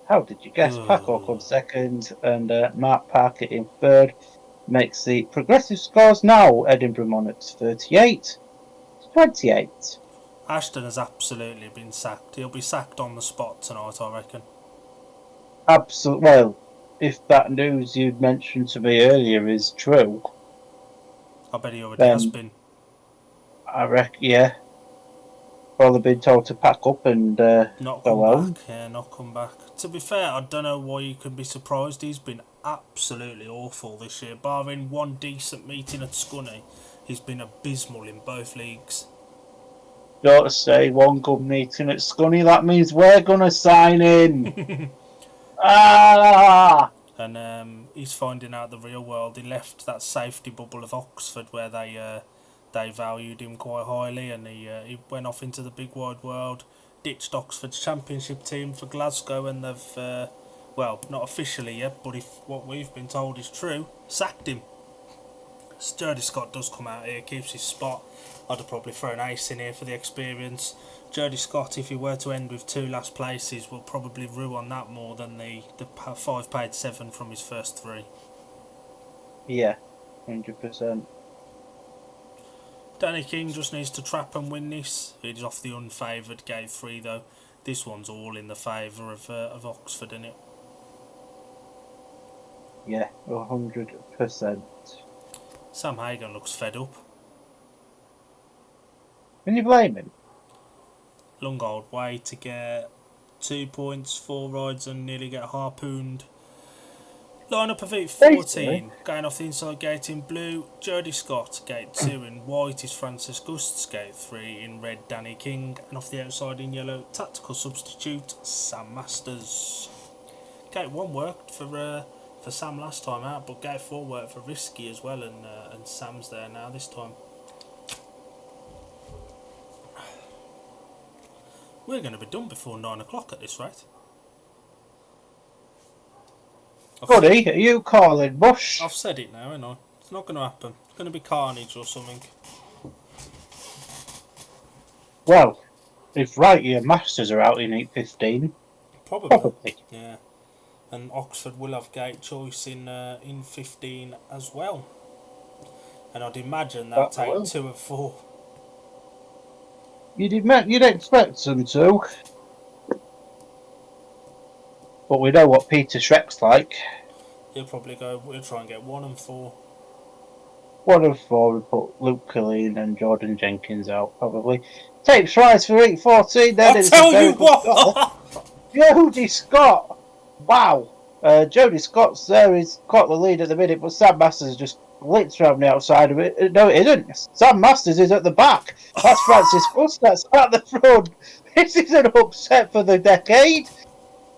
How did you guess? Paco comes second and Matt Parker in third. Makes the progressive scores now. Edinburgh Monarchs 38 to 28. Ashton has absolutely been sacked. He'll be sacked on the spot tonight, I reckon. Absolutely. Well, if that news you'd mentioned to me earlier is true, I bet he already has been. I reckon, yeah. Probably been told to pack up and Not go come home. back. Yeah, not come back. To be fair, I don't know why you can be surprised. He's been absolutely awful this year. Barring one decent meeting at Scunny, he's been abysmal in both leagues. Got to say, one good meeting at Scunny, that means we're going to sign in. and he's finding out the real world. He left that safety bubble of Oxford where they valued him quite highly, and he went off into the big wide world, ditched Oxford's championship team for Glasgow, and they've, well, not officially yet, but if what we've been told is true, sacked him. Jody Scott does come out here, keeps his spot. I'd have probably thrown Ace in here for the experience. Jody Scott, if he were to end with 2 last places, will probably rue on that more than the 5 paid 7 from his first 3. Yeah, 100%. Danny King just needs to trap and win this. He's off the unfavoured gate 3 though. This one's all in the favour of Oxford, isn't it? Yeah, 100%. Sam Hagan looks fed up. Can you blame him? Long old way to get 2 points, 4 rides and nearly get harpooned. Line-up of 8-14, going off the inside gate in blue, Jody Scott, gate 2 in white is Francis Gusts, gate 3 in red, Danny King, and off the outside in yellow, tactical substitute, Sam Masters. Gate 1 worked for Sam last time out, but gate 4 worked for Risky as well, and Sam's there now this time. We're going to be done before 9 o'clock at this rate. Buddy, are you calling Bush? I've said it now, ain't I? It's not going to happen. It's going to be carnage or something. Well, if right, your Masters are out in 8:15. Probably. Yeah. And Oxford will have gate choice in 15 as well. And I'd imagine they'll take 2 of 4. You'd expect them to. But we know what Peter Shrek's like. He'll probably go, we'll try and get 1 and 4. 1 of 4 would put Luke Killeen and Jordan Jenkins out, probably. Tapes rise for 8:14. Then I'll tell you what! Jody Scott! Wow! Jody Scott's there, he's got the lead at the minute, but Sam Masters is just glitz around the outside of it. No, it isn't. Sam Masters is at the back. That's Francis Busquets at the front. This is an upset for the decade.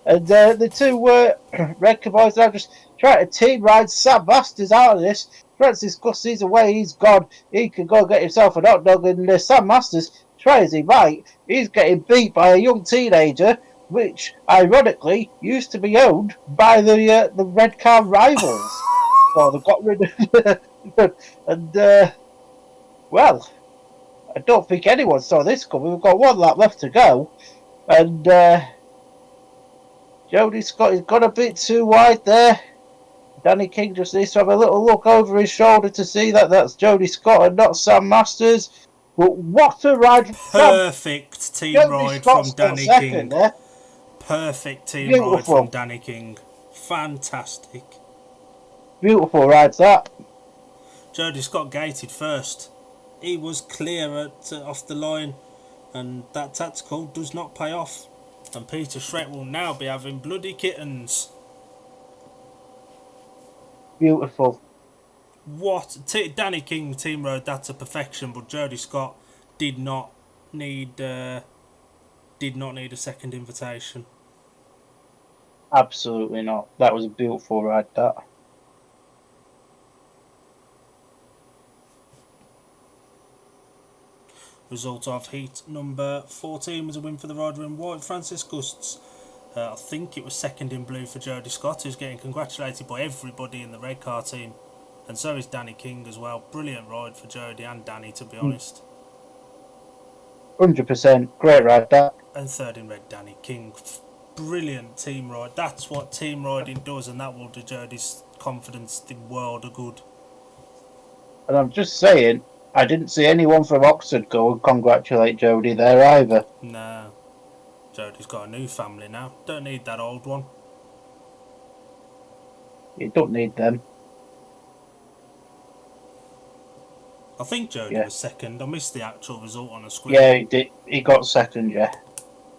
And the 2 Redcar boys now just trying to team ride Sam Masters out of this. Francis Gussie's away, he's gone. He can go get himself an hot dog, and Sam Masters, try as he might, he's getting beat by a young teenager, which, ironically, used to be owned by the Redcar rivals. Well, they got rid of and, well, I don't think anyone saw this coming. We've got 1 lap left to go, and Jody Scott has got a bit too wide there. Danny King just needs to have a little look over his shoulder to see that that's Jody Scott and not Sam Masters. But what a ride! Perfect team Jody ride Scott's from Danny got King. second there. Perfect team Beautiful. ride from Danny King. Fantastic. Beautiful rides that. Jody Scott gated first. He was clear off the line, and that tactical does not pay off. And Peter Shrek will now be having bloody kittens. Beautiful. What Danny King team rode that to perfection, but Jody Scott did not need a second invitation. Absolutely not. That was a beautiful ride, that. Result of heat number 14 was a win for the rider in white, Francis Gusts. I think it was second in blue for Jody Scott, who's getting congratulated by everybody in the Redcar team. And so is Danny King as well. Brilliant ride for Jody and Danny, to be honest. 100%. Great ride, that. And third in red, Danny King. Brilliant team ride. That's what team riding does, and that will do Jody's confidence the world of good. And I'm just saying, I didn't see anyone from Oxford go and congratulate Jody there either. No. Jody's got a new family now. Don't need that old one. You don't need them. I think Jody was second. I missed the actual result on the screen. Yeah, he did. He got second, yeah.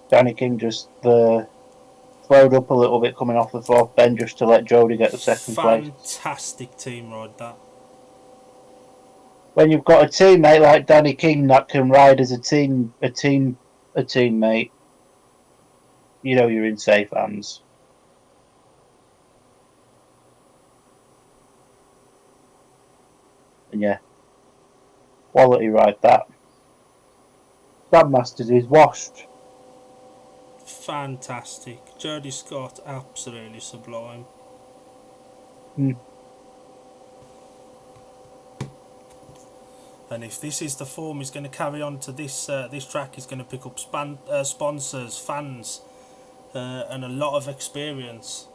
Danny King just slowed up a little bit coming off the 4th then just to let Jody get the second place. Fantastic team ride, that. When you've got a teammate like Danny King that can ride as a teammate, you know you're in safe hands. Yeah. Quality ride, that. Grandmasters is washed. Fantastic. Jody Scott, absolutely sublime. Mm. And if this is the form he's going to carry on to this track, he's going to pick up sponsors, fans, and a lot of experience.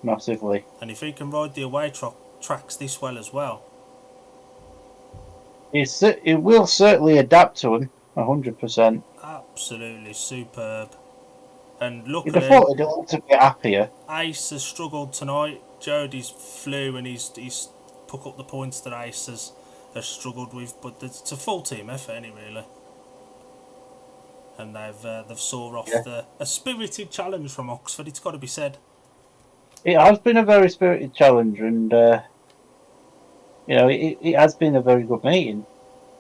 Massively. And if he can ride the away tracks this well as well, It will certainly adapt to him, 100%. absolutely superb. And You'd have luckily, thought he'd a little bit happier. Ace has struggled tonight. Jody's flew and he's put up the points that Ace has struggled with, but it's a full team effort, ain't it, really? And they've saw off a spirited challenge from Oxford. It's got to be said. It has been a very spirited challenge, and it has been a very good meeting.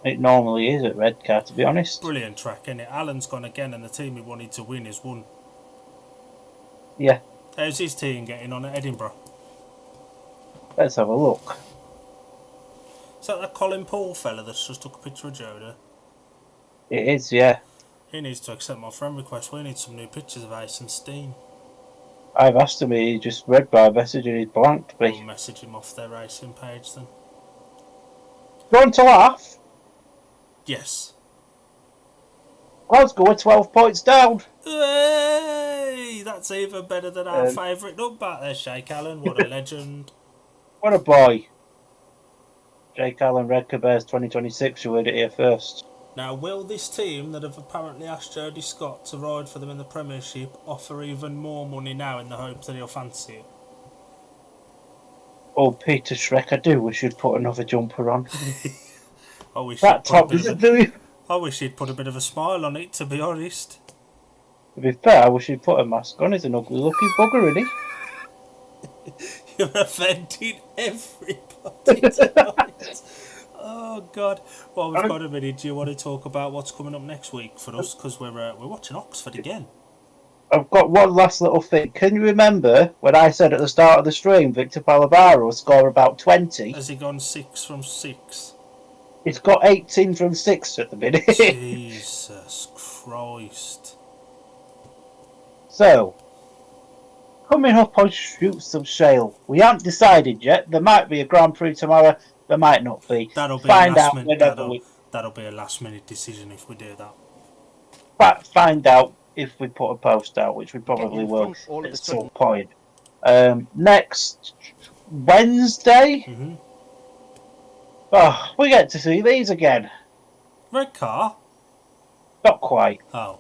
It normally is at Redcar, to be honest. Brilliant track, innit? Alan's gone again, and the team he wanted to win has won. Yeah. How's his team getting on at Edinburgh? Let's have a look. Is that the Colin Paul fella that's just took a picture of Joda? It is, yeah. He needs to accept my friend request. We need some new pictures of Ace and Steen. I've asked him, he just read my message and he's blanked me. We'll message him off their racing page then. Going to laugh? Yes. Glasgow are 12 points down. Hey, that's even better than our favourite number there, Shake Allen. What a legend. What a boy. Jake Allen, Redcar Bears 2026, you heard it here first. Now, will this team that have apparently asked Jody Scott to ride for them in the Premiership offer even more money now in the hope that he'll fancy it? Oh, Peter Shrek, I do wish you'd put another jumper on. I wish That top isn't doing. I wish he'd put a bit of a smile on it, to be honest. To be fair, I wish he'd put a mask on. He's an ugly looking bugger, isn't he? You're offending everybody tonight. Oh, God. Well, we've got a minute. Do you want to talk about what's coming up next week for us? Because we're watching Oxford again. I've got one last little thing. Can you remember when I said at the start of the stream Victor Palabaro will score about 20? Has he gone 6 from 6? He's got 18 from 6 at the minute. Jesus Christ. So, coming up on Shoot Some Shale. We haven't decided yet. There might be a Grand Prix tomorrow. There might not be. That'll be Find a out last whenever minute. That'll be a last minute decision if we do that. Find out if we put a post out, which we probably will at some point. Next Wednesday, we get to see these again. Redcar? Not quite. Oh.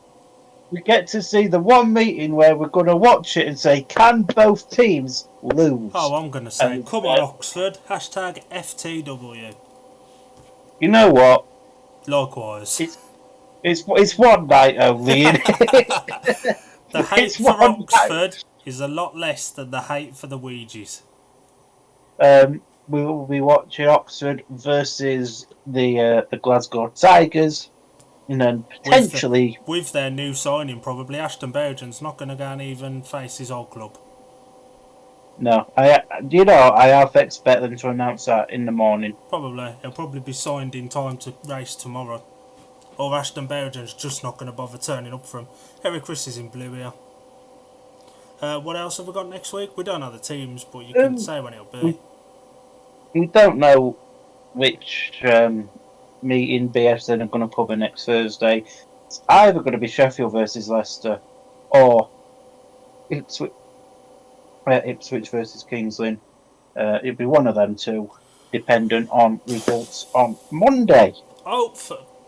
We get to see the one meeting where we're going to watch it and say, can both teams lose? Oh, I'm going to say, come on, Oxford. Hashtag FTW. You know what? Likewise. It's one night only, isn't it? The hate for Oxford is a lot less than the hate for the Ouija's. We will be watching Oxford versus the Glasgow Tigers. And then potentially... With their new signing, probably, Ashton Bowden's not going to go and even face his old club. No. I half expect them to announce that in the morning. Probably. He'll probably be signed in time to race tomorrow. Or Ashton Bowden's just not going to bother turning up for him. Eric Chris is in blue here. What else have we got next week? We don't know the teams, but you can say when it'll be. We don't know which... meeting BSN are going to cover next Thursday. It's either going to be Sheffield versus Leicester or Ipswich versus Kings Lynn. It'll be one of them two, dependent on results on Monday.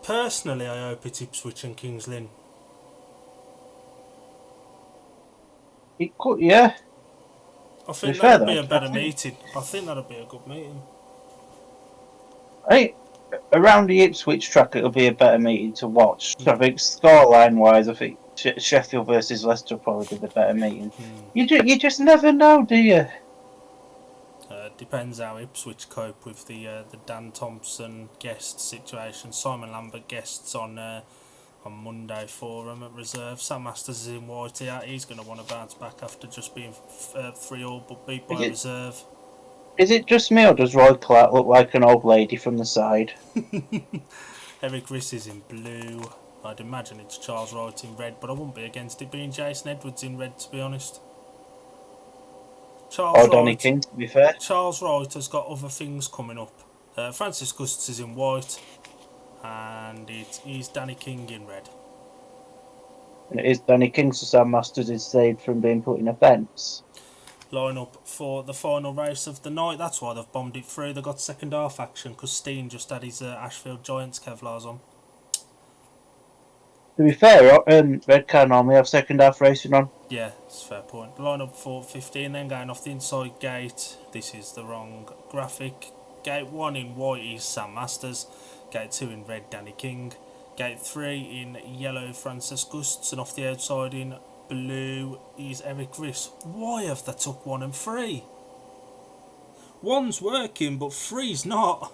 Personally, I hope it's Ipswich and Kings Lynn. It could, yeah. I think that'll be a better meeting. I think that'll be a good meeting. Around the Ipswich track, it'll be a better meeting to watch. So I think scoreline-wise, I think Sheffield versus Leicester will probably be the better meeting. You just never know, do you? Depends how Ipswich cope with the Dan Thompson guest situation. Simon Lambert guests on Monday for him at reserve. Sam Masters is in Whitey. He's going to want to bounce back after just being 3-3 but beat by reserve. Is it just me, or does Roy Clark look like an old lady from the side? Eric Riss is in blue. I'd imagine it's Charles Wright in red, but I wouldn't be against it being Jason Edwards in red, to be honest. Or Danny King, to be fair. Charles Wright has got other things coming up. Francis Gusts is in white, and he's Danny King in red. And it is Danny King, so Sam Masters is saved from being put in a fence. Line up for the final race of the night. That's why they've bombed it through. They got second half action because Steen just had his Ashfield Giants Kevlars on. To be fair, Redcar normally have second half racing on. Yeah, it's a fair point. Line up for 15, then going off the inside gate. This is the wrong graphic. Gate 1 in white is Sam Masters. Gate 2 in red, Danny King. Gate 3 in yellow, Francis Gusts. And off the outside in blue is Eric Riss. Why have they took 1 and 3? 1's working, but 3's not.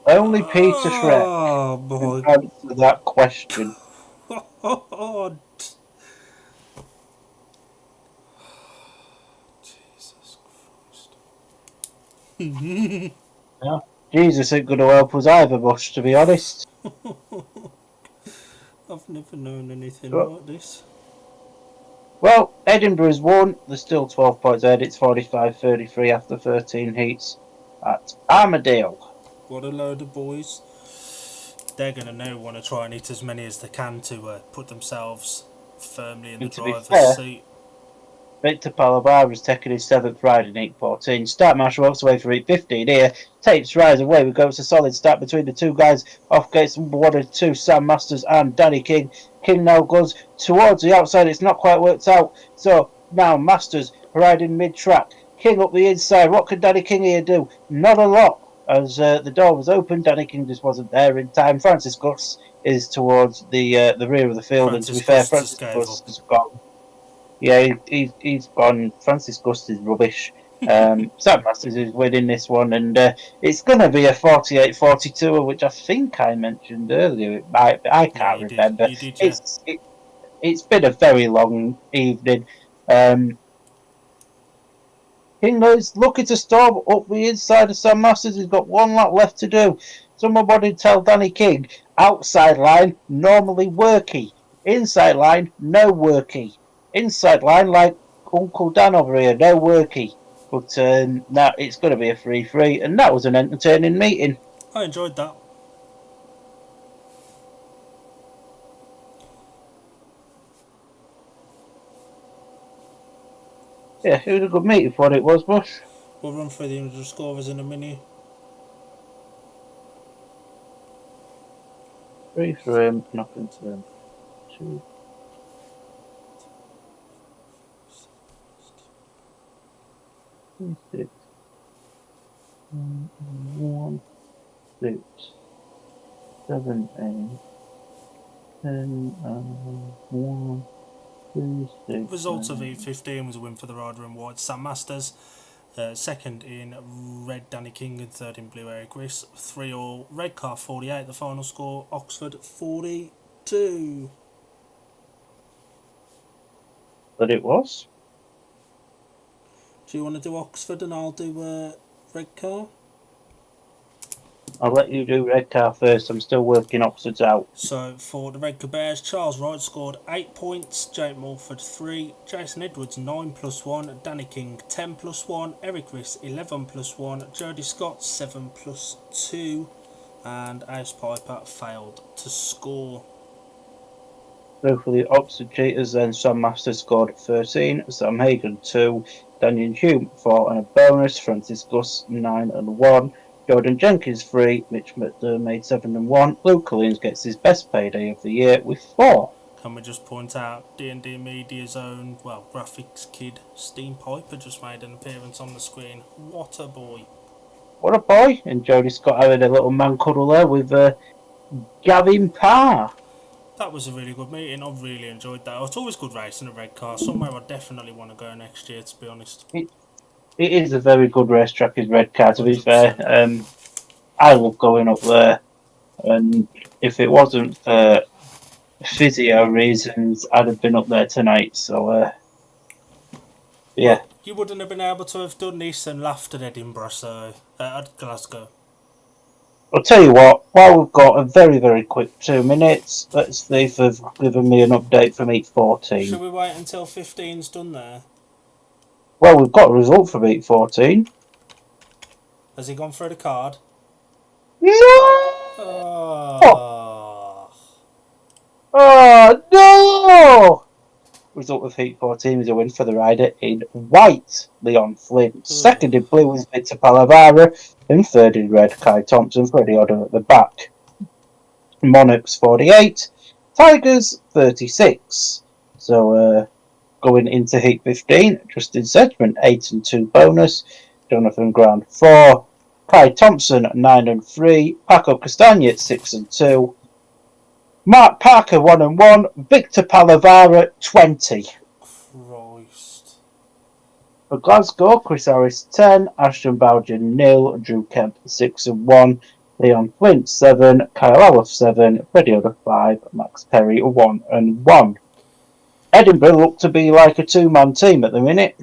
Only Peter Shrek Oh boy. can answer that question. God. Jesus Christ. Yeah. Jesus ain't going to help us either, Bush, to be honest. I've never known anything Well- like this. Well, Edinburgh's won. There's still 12 points ahead. It's 45-33 after 13 heats at Armadale. What a load of boys. They're going to now want to try and hit as many as they can to put themselves firmly in the And to be driver's fair, seat. Victor Palabara has taken his 7th ride in 8.14. Start Marshall walks away for 8.15 here. Takes rise away. We go. It's a solid start between the two guys. Off gates number 1 and 2, Sam Masters and Danny King. King now goes towards the outside. It's not quite worked out. So now Masters riding mid-track. King up the inside. What can Danny King here do? Not a lot. As the door was open, Danny King just wasn't there in time. Francis Gus is towards the rear of the field. And to be fair, Francis Gus has gone. Yeah, he's gone. Francis Gust is rubbish. Sam Masters is winning this one, and it's going to be a 48-42, which I think I mentioned earlier. I can't remember. You did, yeah. It's been a very long evening. King is looking to storm up the inside of Sam Masters. He's got 1 lap left to do. Somebody tell Danny King, outside line, normally worky. Inside line, no worky. Inside line, like Uncle Dan over here, no worky. But now it's going to be a 3-3, and that was an entertaining meeting. I enjoyed that. Yeah, it was a good meeting for what it was, Bush. We'll run through the individual scorers in a minute. 3 for him, nothing to him. 2. 6. 1, 6, 7, 8, 10, 1, 2, 6. Result of E15 was a win for the rider in white, Sam Masters. Second in red, Danny King, and third in blue, Eric Riss. 3-all. Redcar 48, the final score. Oxford 42. But it was. Do you want to do Oxford and I'll do Redcar? I'll let you do Redcar first. I'm still working Oxford's out. So for the Redcar Bears, Charles Wright scored 8 points, Jake Mulford 3, Jason Edwards 9 plus 1, Danny King 10 plus 1, Eric Riss 11 plus 1, Jody Scott 7 plus 2, and Ace Piper failed to score. So for the Oxford Cheetahs, then Sam Masters scored 13, Sam Hagan 2, Daniel Hume 4 and a bonus, Francis Gus 9 and 1, Jordan Jenkins 3, Mitch McDermott 7 and 1, Luke Collins gets his best payday of the year with 4. Can we just point out D&D Media's own, well, graphics kid, Steam Piper just made an appearance on the screen. What a boy. What a boy! And Jody Scott having a little man cuddle there with Gavin Parr. That was a really good meeting. I really enjoyed that. It's always good racing at Redcar. Somewhere I definitely want to go next year, to be honest. It is a very good racetrack, is Redcar, to be fair. I love going up there. And if it wasn't for physio reasons, I'd have been up there tonight. So, yeah. you wouldn't have been able to have done this and laughed at Edinburgh, so at Glasgow. I'll tell you what, while we've got a very, very quick 2 minutes, let's see if they've given me an update from Heat 14. Should we wait until 15's done there? Well, we've got a result from Heat 14. Has he gone through the card? No! Oh. Oh, no! Result of Heat 14 is a win for the rider in white, Leon Flint. Second in blue is Victor Palavara. And third in red, Kai Thompson, Freddie Odom at the back. Monarchs 48, Tigers 36. So going into Heat 15, Justin Sedgman 8 and 2 bonus, Jonathan Grant 4, Kai Thompson 9 and 3, Paco Castagne 6 and 2, Mark Parker 1 and 1, Victor Palavara 20. Christ. For Glasgow, Chris Harris 10, Ashton Bowden 0, Drew Kemp 6 and 1, Leon Flint 7, Kyle Alloff 7, Freddie Odom 5, Max Perry 1 and 1. Edinburgh look to be like a two-man team at the minute.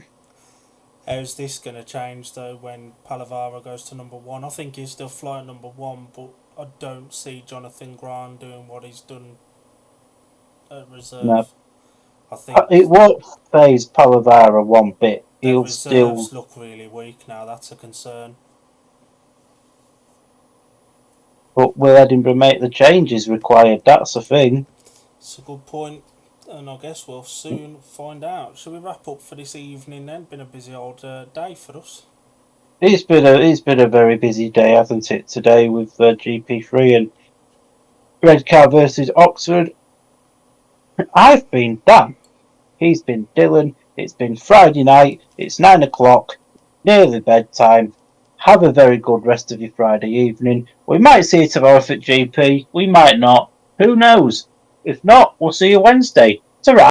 How's this going to change though when Palavara goes to number 1? I think he's still flying number 1, but I don't see Jonathan Grant doing what he's done at reserve. No. I think It won't phase Palavara one bit. the He'll reserves still. look really weak now. That's a concern. But will Edinburgh make the changes required? That's the thing. It's a good point, and I guess we'll soon find out. Shall we wrap up for this evening then? Been a busy old day for us. It's been a very busy day, hasn't it? Today with GP3 and Redcar versus Oxford. I've been Dan. He's been Dylan. It's been Friday night. It's 9 o'clock. Nearly bedtime. Have a very good rest of your Friday evening. We might see you tomorrow at GP. We might not. Who knows? If not, we'll see you Wednesday. Ta-ra.